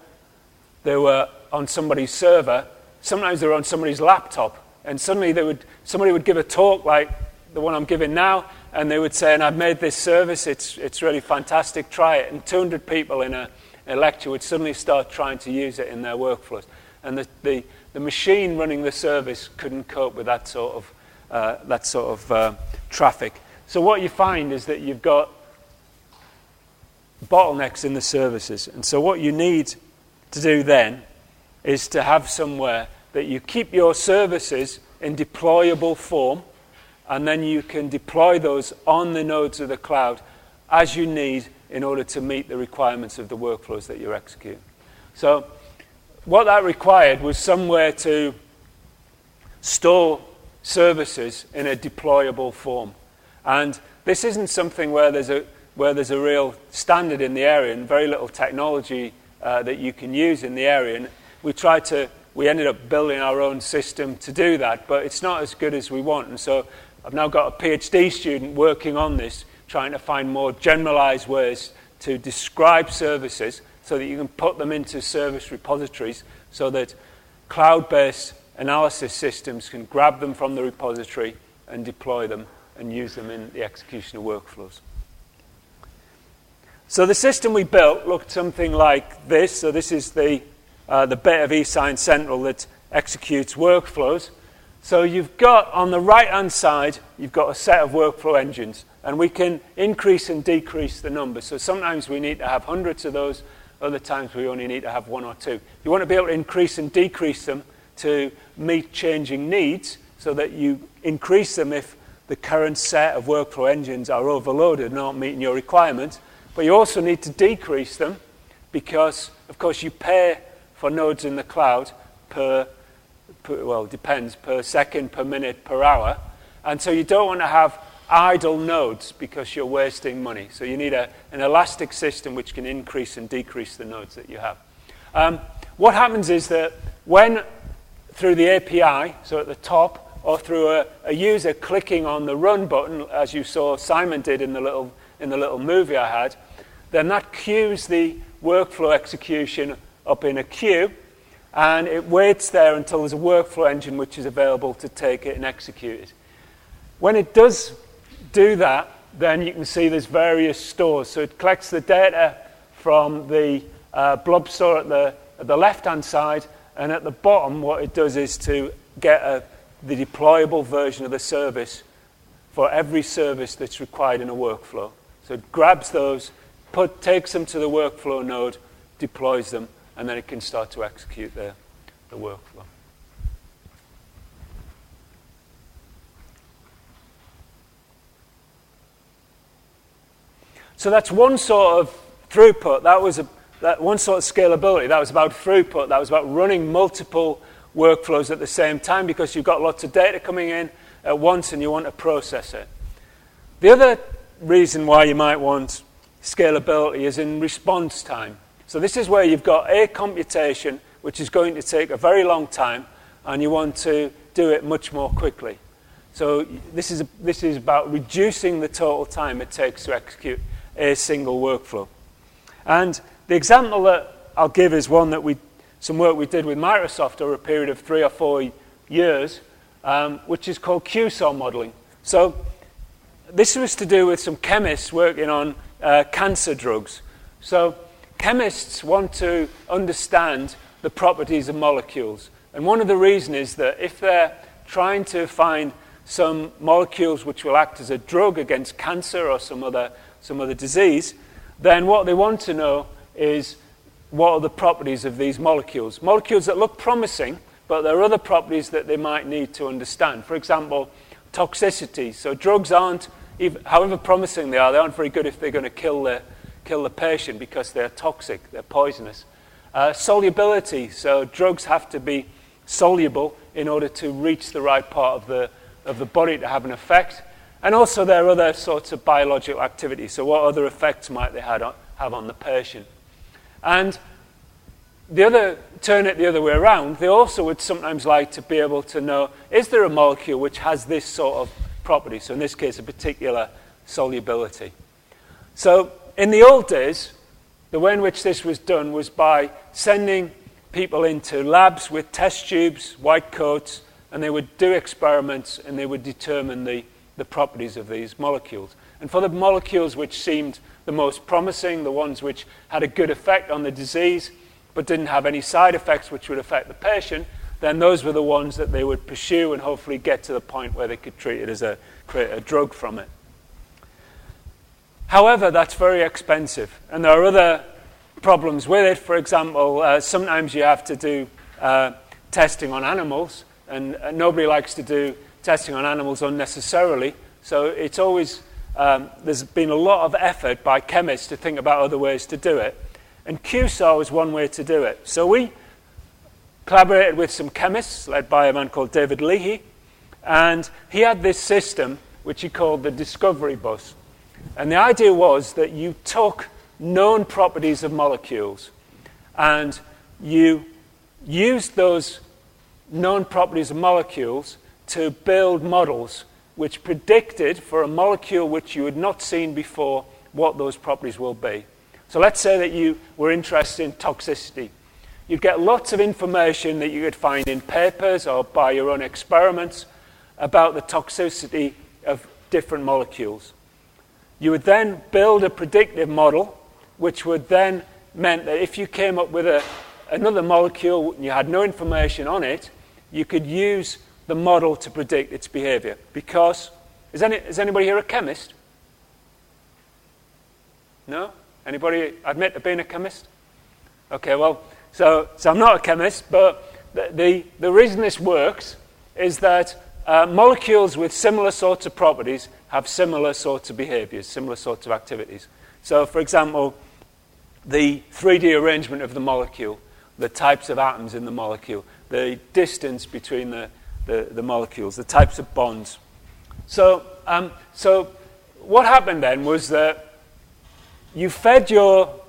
They were on somebody's server. Sometimes they were on somebody's laptop. And suddenly somebody would give a talk like the one I'm giving now, and they would say, and I've made this service, it's really fantastic, try it. And 200 people in a lecture would suddenly start trying to use it in their workflows. And the machine running the service couldn't cope with that sort of traffic. So what you find is that you've got bottlenecks in the services. And so what you need to do then is to have somewhere that you keep your services in deployable form, and then you can deploy those on the nodes of the cloud as you need in order to meet the requirements of the workflows that you're executing. So what that required was somewhere to store services in a deployable form. And this isn't something where there's a real standard in the area and very little technology that you can use in the area. And we ended up building our own system to do that, but it's not as good as we want. And so I've now got a PhD student working on this, trying to find more generalized ways to describe services so that you can put them into service repositories so that cloud-based analysis systems can grab them from the repository and deploy them and use them in the execution of workflows. So the system we built looked something like this. So this is the bit of eSign Central that executes workflows. So you've got, on the right-hand side, you've got a set of workflow engines. And we can increase and decrease the number. So sometimes we need to have hundreds of those. Other times we only need to have one or two. You want to be able to increase and decrease them to meet changing needs so that you increase them if the current set of workflow engines are overloaded and aren't meeting your requirements. But you also need to decrease them because, of course, you pay for nodes in the cloud per second, per minute, per hour. And so you don't want to have idle nodes because you're wasting money. So you need an elastic system which can increase and decrease the nodes that you have. What happens is that when, through the API, so at the top, or through a user clicking on the run button, as you saw Simon did in the little movie I had, then that queues the workflow execution up in a queue, and it waits there until there's a workflow engine which is available to take it and execute it. When it does do that, then you can see there's various stores. So it collects the data from the blob store at the left-hand side, and at the bottom what it does is to get the deployable version of the service for every service that's required in a workflow. So it grabs those, takes them to the workflow node, deploys them, and then it can start to execute the workflow. So that's one sort of throughput. That was one sort of scalability. That was about throughput. That was about running multiple workflows at the same time because you've got lots of data coming in at once and you want to process it. The other reason why you might want scalability is in response time. So this is where you've got a computation which is going to take a very long time and you want to do it much more quickly. So this is about reducing the total time it takes to execute a single workflow. And the example that I'll give is one that some work we did with Microsoft over a period of 3 or 4 years, which is called QSOR modeling. So this was to do with some chemists working on cancer drugs. So chemists want to understand the properties of molecules. And one of the reasons is that if they're trying to find some molecules which will act as a drug against cancer or some other disease, then what they want to know is what are the properties of these molecules. Molecules that look promising, but there are other properties that they might need to understand. For example, toxicity. So drugs aren't, however promising they aren't very good if they're going to kill the patient because they're toxic, they're poisonous. Solubility. So drugs have to be soluble in order to reach the right part of the body to have an effect. And also there are other sorts of biological activities. So what other effects might they have on the patient? And turn it the other way around, they also would sometimes like to be able to know, is there a molecule which has this sort of property. So in this case, a particular solubility. So in the old days, the way in which this was done was by sending people into labs with test tubes, white coats, and they would do experiments and they would determine the properties of these molecules. And for the molecules which seemed the most promising, the ones which had a good effect on the disease but didn't have any side effects which would affect the patient, then those were the ones that they would pursue and hopefully get to the point where they could treat it as create a drug from it. However, that's very expensive, and there are other problems with it. For example, sometimes you have to do testing on animals, and nobody likes to do testing on animals unnecessarily. So it's always, there's been a lot of effort by chemists to think about other ways to do it. And QSAR was one way to do it. So we collaborated with some chemists, led by a man called David Leahy, and he had this system which he called the discovery bus. And the idea was that you took known properties of molecules and you used those known properties of molecules to build models which predicted for a molecule which you had not seen before what those properties will be. So let's say that you were interested in toxicity. You'd get lots of information that you could find in papers or by your own experiments about the toxicity of different molecules. You would then build a predictive model, which would then meant that if you came up with another molecule and you had no information on it, you could use the model to predict its behavior. Because, is anybody here a chemist? No? Anybody admit to being a chemist? Okay, well, so I'm not a chemist, but the reason this works is that molecules with similar sorts of properties have similar sorts of behaviors, similar sorts of activities. So, for example, the 3D arrangement of the molecule, the types of atoms in the molecule, the distance between the molecules, the types of bonds. So what happened then was that you fed your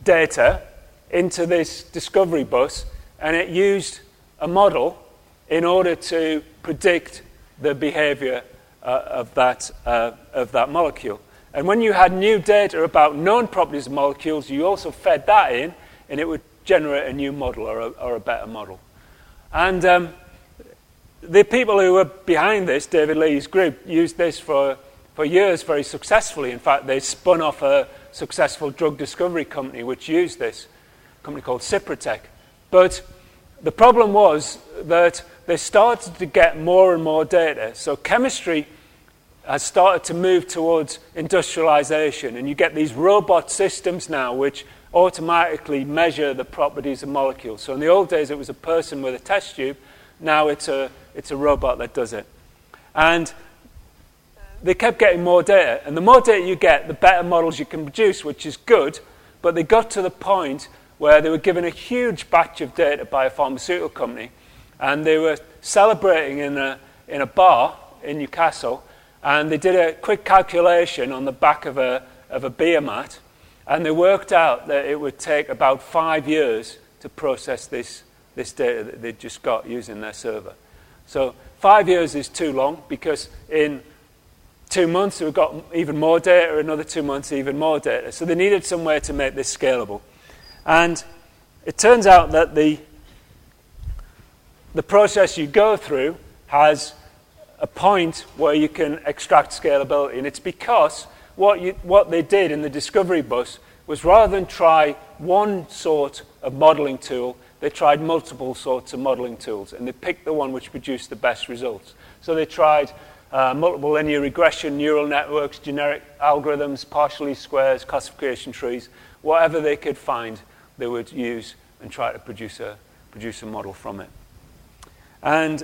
data into this discovery bus, and it used a model in order to predict the behavior of that molecule. And when you had new data about known properties of molecules, you also fed that in, and it would generate a new model or a better model. And the people who were behind this, David Lee's group, used this for years very successfully. In fact, they spun off a successful drug discovery company which used this, a company called Ciprotec. But the problem was that they started to get more and more data. So chemistry has started to move towards industrialization, and you get these robot systems now which automatically measure the properties of molecules. So in the old days it was a person with a test tube. Now it's a robot that does it. And they kept getting more data, and the more data you get, the better models you can produce, which is good. But they got to the point where they were given a huge batch of data by a pharmaceutical company, and they were celebrating in a bar in Newcastle, and they did a quick calculation on the back of a beer mat, and they worked out that it would take about 5 years to process this data that they'd just got using their server. So 5 years is too long, because in 2 months we've got even more data, another 2 months even more data. So they needed some way to make this scalable. And it turns out that the process you go through has a point where you can extract scalability. And it's because what they did in the discovery bus was, rather than try one sort of modeling tool, they tried multiple sorts of modeling tools, and they picked the one which produced the best results. So they tried multiple linear regression, neural networks, generic algorithms, partial least squares, classification trees, whatever they could find, they would use and try to produce a model from it. And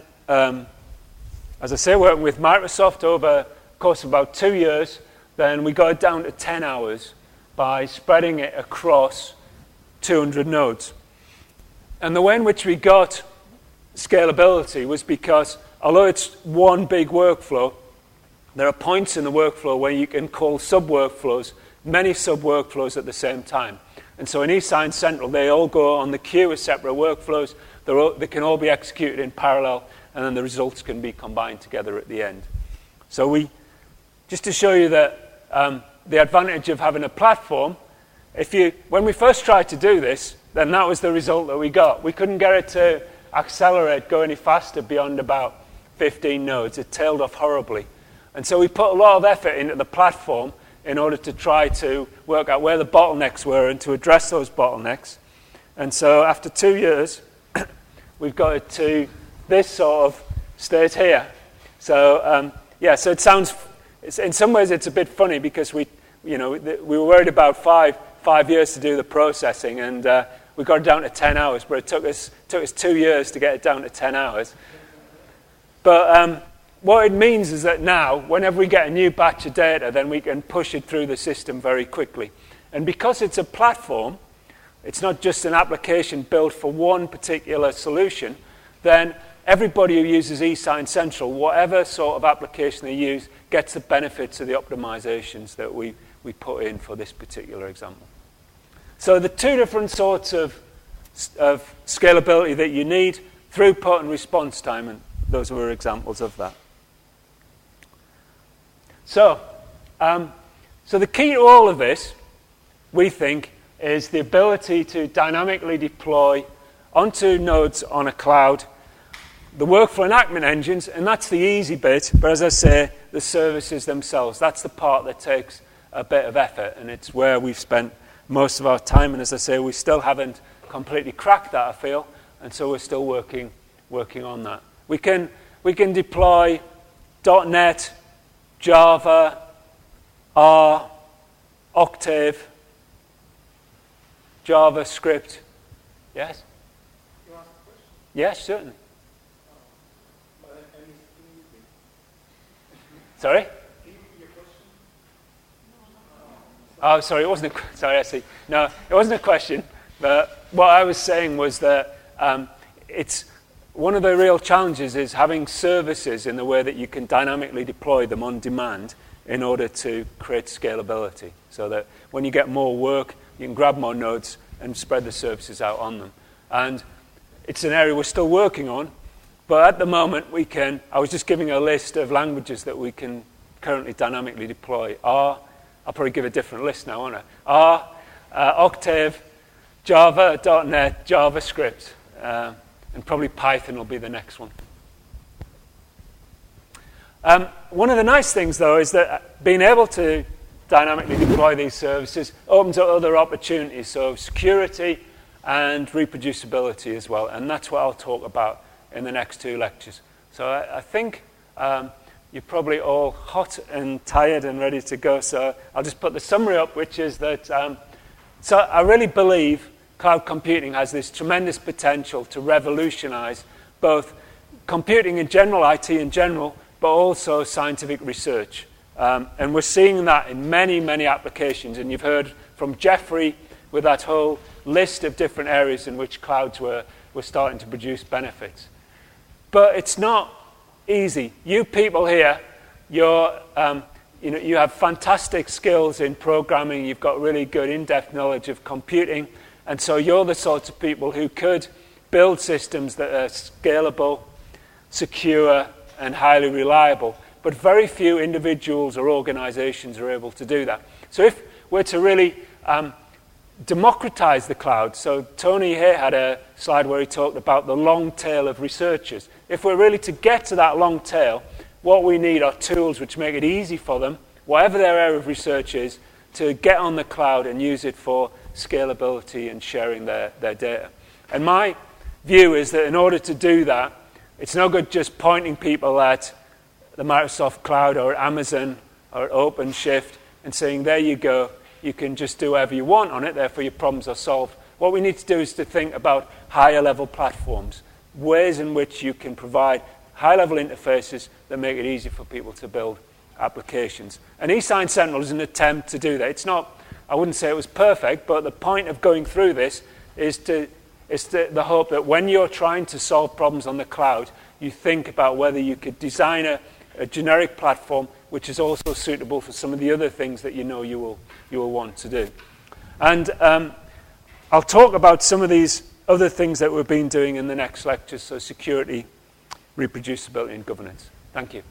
as I say, working with Microsoft over the course of about 2 years, then we got it down to 10 hours by spreading it across 200 nodes. And the way in which we got scalability was because, although it's one big workflow, there are points in the workflow where you can call sub-workflows, many sub-workflows at the same time. And so in eScience Central, they all go on the queue as separate workflows. They can all be executed in parallel, and then the results can be combined together at the end. So just to show you that the advantage of having a platform, when we first tried to do this, then that was the result that we got. We couldn't get it to accelerate, go any faster beyond about 15 nodes. It tailed off horribly. And so we put a lot of effort into the platform in order to try to work out where the bottlenecks were and to address those bottlenecks. And so after 2 years, we've got it to this sort of state here. So so it sounds, in some ways it's a bit funny because we were worried about five years to do the processing, and we got it down to 10 hours, but it took us 2 years to get it down to 10 hours. But what it means is that now, whenever we get a new batch of data, then we can push it through the system very quickly. And because it's a platform, it's not just an application built for one particular solution, then everybody who uses eSign Central, whatever sort of application they use, gets the benefits of the optimizations that we put in for this particular example. So the two different sorts of scalability that you need, throughput and response time, and those were examples of that. So the key to all of this, we think, is the ability to dynamically deploy onto nodes on a cloud the workflow enactment engines, and that's the easy bit, but as I say, the services themselves, that's the part that takes a bit of effort, and it's where we've spent most of our time, and as I say, we still haven't completely cracked that, I feel, and so we're still working on that. We can deploy .NET, Java, R, Octave, JavaScript. Yes? You ask a question? Yes, certainly. Sorry? Oh, sorry, it wasn't a sorry, I see. No, it wasn't a question. But what I was saying was that it's one of the real challenges is having services in the way that you can dynamically deploy them on demand in order to create scalability, so that when you get more work, you can grab more nodes and spread the services out on them. And it's an area we're still working on, but at the moment I was just giving a list of languages that we can currently dynamically deploy. R, I'll probably give a different list now, won't I? R, Octave, Java, .NET, JavaScript, and probably Python will be the next one. One of the nice things, though, is that being able to dynamically deploy these services opens up other opportunities, so security and reproducibility as well, and that's what I'll talk about in the next 2 lectures. So I think you're probably all hot and tired and ready to go, so I'll just put the summary up, which is that so I really believe cloud computing has this tremendous potential to revolutionize both computing in general, IT in general, but also scientific research. And we're seeing that in many, many applications. And you've heard from Jeffrey with that whole list of different areas in which clouds were starting to produce benefits. But it's not easy. You people here, you have fantastic skills in programming. You've got really good in-depth knowledge of computing. And so you're the sorts of people who could build systems that are scalable, secure, and highly reliable. But very few individuals or organizations are able to do that. So if we're to really democratize the cloud, so Tony here had a slide where he talked about the long tail of researchers. If we're really to get to that long tail, what we need are tools which make it easy for them, whatever their area of research is, to get on the cloud and use it for scalability and sharing their data. And my view is that in order to do that, it's no good just pointing people at the Microsoft Cloud or Amazon or OpenShift and saying, there you go, you can just do whatever you want on it, therefore your problems are solved. What we need to do is to think about higher level platforms, ways in which you can provide high level interfaces that make it easy for people to build applications. And eSign Central is an attempt to do that. It's not, I wouldn't say it was perfect, but the point of going through this is the hope that when you're trying to solve problems on the cloud, you think about whether you could design a generic platform which is also suitable for some of the other things that you know you will want to do. And I'll talk about some of these other things that we've been doing in the next lecture, so security, reproducibility, and governance. Thank you.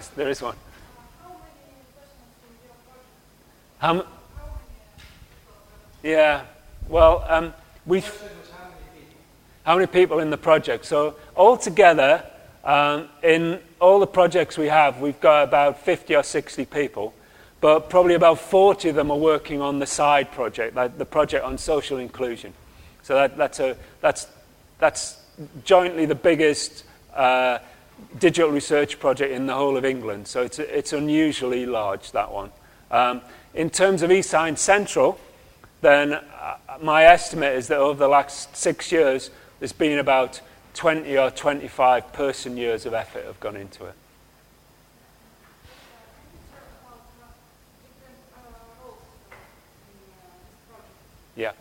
there is one. How many persons in your project? Yeah, well, how many people in the project? So altogether, in all the projects we have, we've got about 50 or 60 people, but probably about 40 of them are working on the side project, like the project on social inclusion. So that's jointly the biggest digital research project in the whole of England. So it's unusually large, that one. In terms of eScience Central, then my estimate is that over the last 6 years, there's been about 20 or 25 person years of effort have gone into it. Yeah.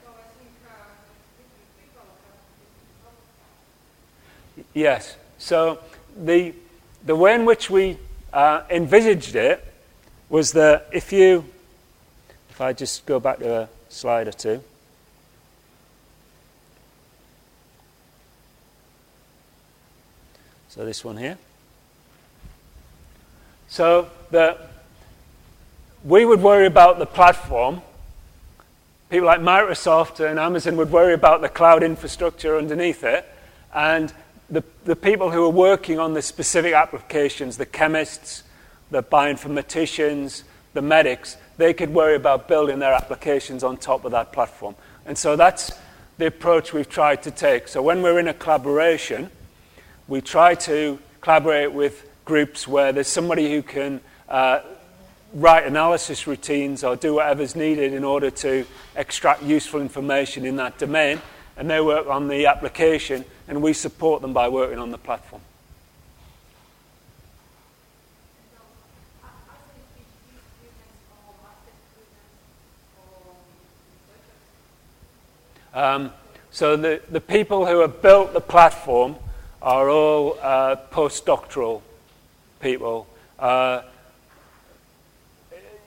Yes. So the way in which we envisaged it was that if I just go back to a slide or two. So this one here. So we would worry about the platform. People like Microsoft and Amazon would worry about the cloud infrastructure underneath it. And the people who are working on the specific applications, the chemists, the bioinformaticians, the medics, they could worry about building their applications on top of that platform. And so that's the approach we've tried to take. So when we're in a collaboration, we try to collaborate with groups where there's somebody who can write analysis routines or do whatever's needed in order to extract useful information in that domain, and they work on the application, and we support them by working on the platform. So the people who have built the platform are all postdoctoral people,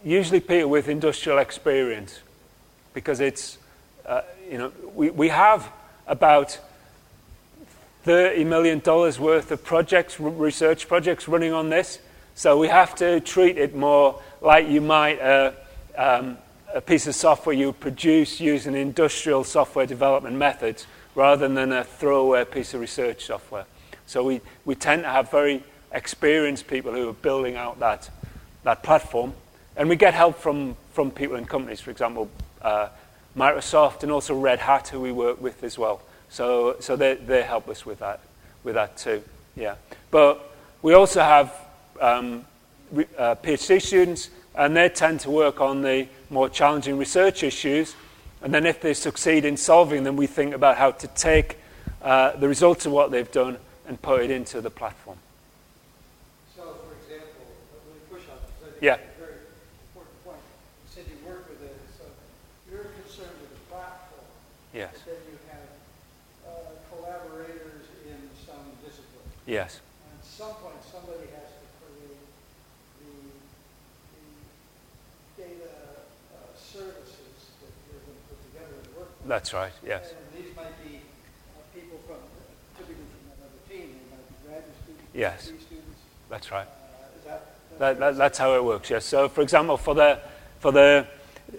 usually people with industrial experience, because it's, we have about $30 million worth of projects, research projects running on this, so we have to treat it more like you might a piece of software you produce using industrial software development methods rather than a throwaway piece of research software. So we tend to have very experienced people who are building out that platform. And we get help from people in companies, for example, Microsoft and also Red Hat, who we work with as well. So they help us with that too. Yeah. But we also have PhD students, and they tend to work on the more challenging research issues. And then if they succeed in solving them, we think about how to take the results of what they've done and put it into the platform. So, for example, when you push on this, Yeah. a very important point. You said you work with it, so you're concerned with the platform. Yes. But then you have collaborators in some discipline. Yes. And at some point, somebody has to create the data services that you're going to put together and work with. That's right, yes. And these might be people typically from another team. They might be graduate students, Yes. PhD students. That's right. Is That's how it works, yes. So, for example, for the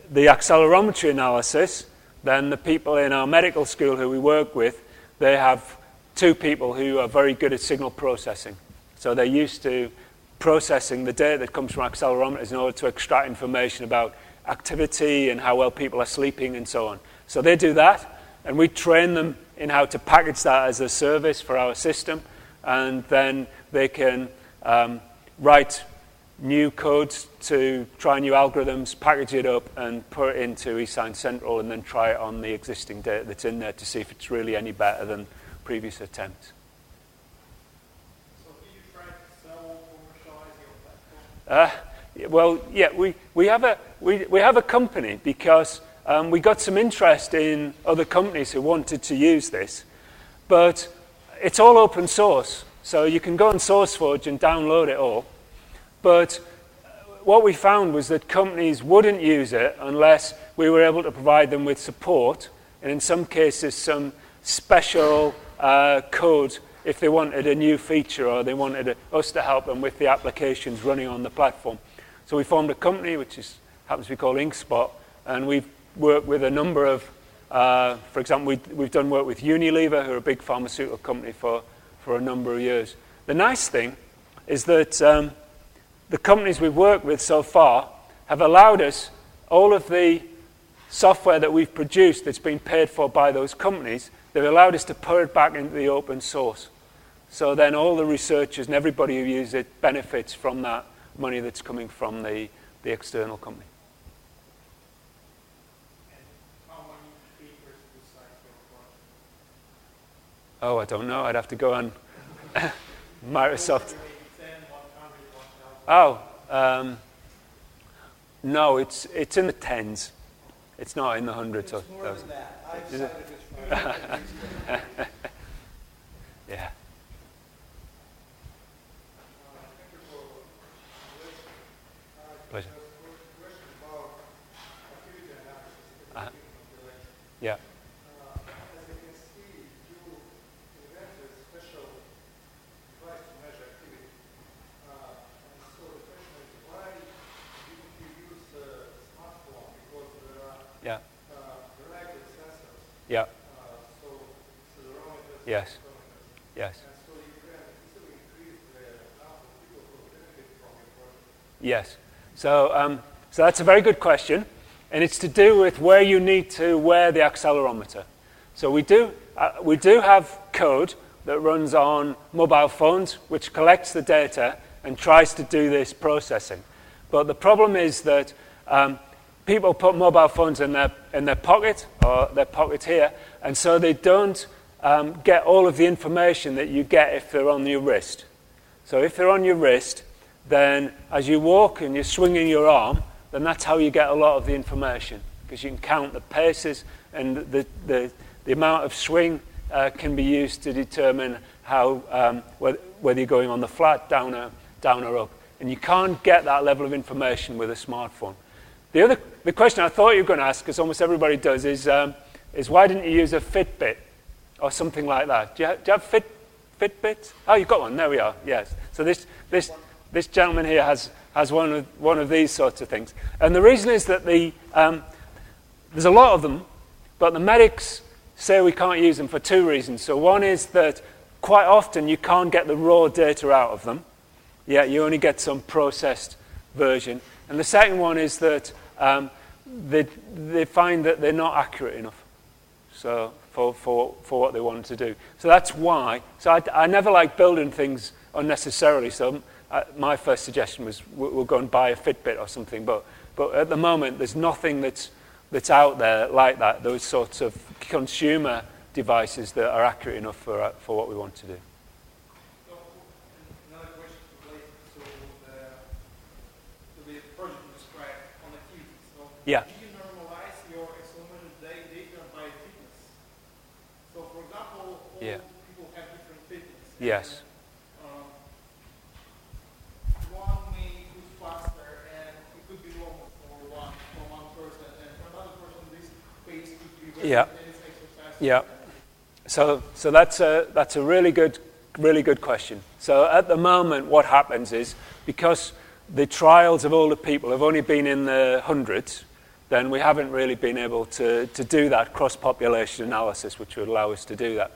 accelerometry analysis, then the people in our medical school who we work with, they have 2 people who are very good at signal processing. So they're used to processing the data that comes from accelerometers in order to extract information about activity and how well people are sleeping and so on. So they do that, and we train them in how to package that as a service for our system, and then they can write new codes to try new algorithms, package it up, and put it into eScience Central, and then try it on the existing data that's in there to see if it's really any better than previous attempts. So do you try to sell or commercialize your platform? Well, yeah, we have a company because we got some interest in other companies who wanted to use this, but it's all open source, so you can go on SourceForge and download it all. But what we found was that companies wouldn't use it unless we were able to provide them with support, and in some cases some special code if they wanted a new feature or they wanted us to help them with the applications running on the platform. So we formed a company which happens to be called InkSpot, and we've worked with a number of, for example, we've done work with Unilever, who are a big pharmaceutical company, for a number of years. The nice thing is that the companies we've worked with so far have allowed us, all of the software that we've produced that's been paid for by those companies, they've allowed us to put it back into the open source. So then all the researchers and everybody who uses it benefits from that money that's coming from the external company. And how many papers do you cite for project? Oh, I don't know. I'd have to go on Microsoft. Oh, no, it's in the tens. It's not in the hundreds or It's more thousands. than that. I've cited it for Yeah. Pleasure. Yeah. As you can see, you invented a special device to measure activity. And so the question is, why didn't you use the smartphone? Because there are Yeah. variety of sensors. Yeah. So accelerometers, Yes. spectrometers. Yes. And so you can easily increase the amount of people who benefit from your product. Yes. So that's a very good question, and it's to do with where you need to wear the accelerometer. So we do have code that runs on mobile phones, which collects the data and tries to do this processing. But the problem is that people put mobile phones in their pocket or their pocket here, and so they don't get all of the information that you get if they're on your wrist. So if they're on your wrist, then as you walk and you're swinging your arm, then that's how you get a lot of the information, because you can count the paces, and the amount of swing can be used to determine how whether you're going on the flat, down or up. And you can't get that level of information with a smartphone. The question I thought you were going to ask, because almost everybody does, is why didn't you use a Fitbit or something like that? Do you have Fitbits? Oh, you've got one. There we are. Yes. So this gentleman here has one of these sorts of things. And the reason is that there's a lot of them, but the medics say we can't use them for two reasons. So one is that quite often you can't get the raw data out of them. Yeah, you only get some processed version. And the second one is that they find that they're not accurate enough. So for what they want to do. So that's why. So I never like building things unnecessarily. So my first suggestion was we'll go and buy a Fitbit or something. But at the moment, there's nothing that's out there like that. Those sorts of consumer devices that are accurate enough for what we want to do. So another question related to the project you described on activity. So Yeah. do you normalize your accelerometer data by fitness? So for example, all Yeah. people have different fitness. Yes. One may do faster, and it could be normal for one person, and for another person, this pace could be very Yeah. intense exercise. Yeah. So that's a really good question. So at the moment, what happens is, because the trials of older people have only been in the hundreds, then we haven't really been able to do that cross-population analysis, which would allow us to do that.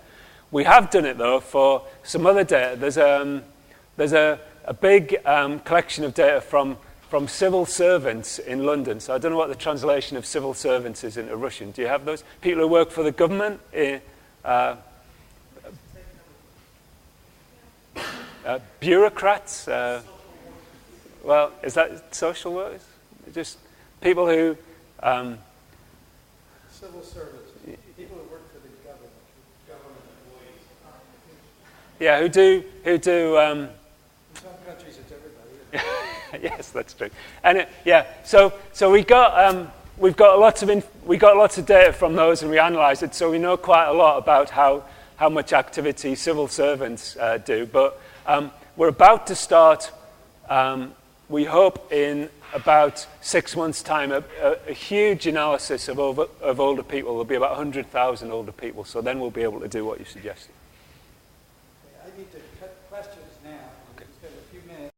We have done it though for some other data. There's a big collection of data from civil servants in London. So I don't know what the translation of civil servants is into Russian. Do you have those? People who work for the government? Bureaucrats? Well, is that social workers? Just people who... civil servants, people who work for the government employees. Yeah, who do In some countries, it's everybody. yes, that's true. And so we got lots of data from those, and we analysed it. So we know quite a lot about how much activity civil servants do. But we're about to start. We hope in about 6 months' time a huge analysis of older people. There'll be about 100,000 older people. So then we'll be able to do what you suggested. I need to question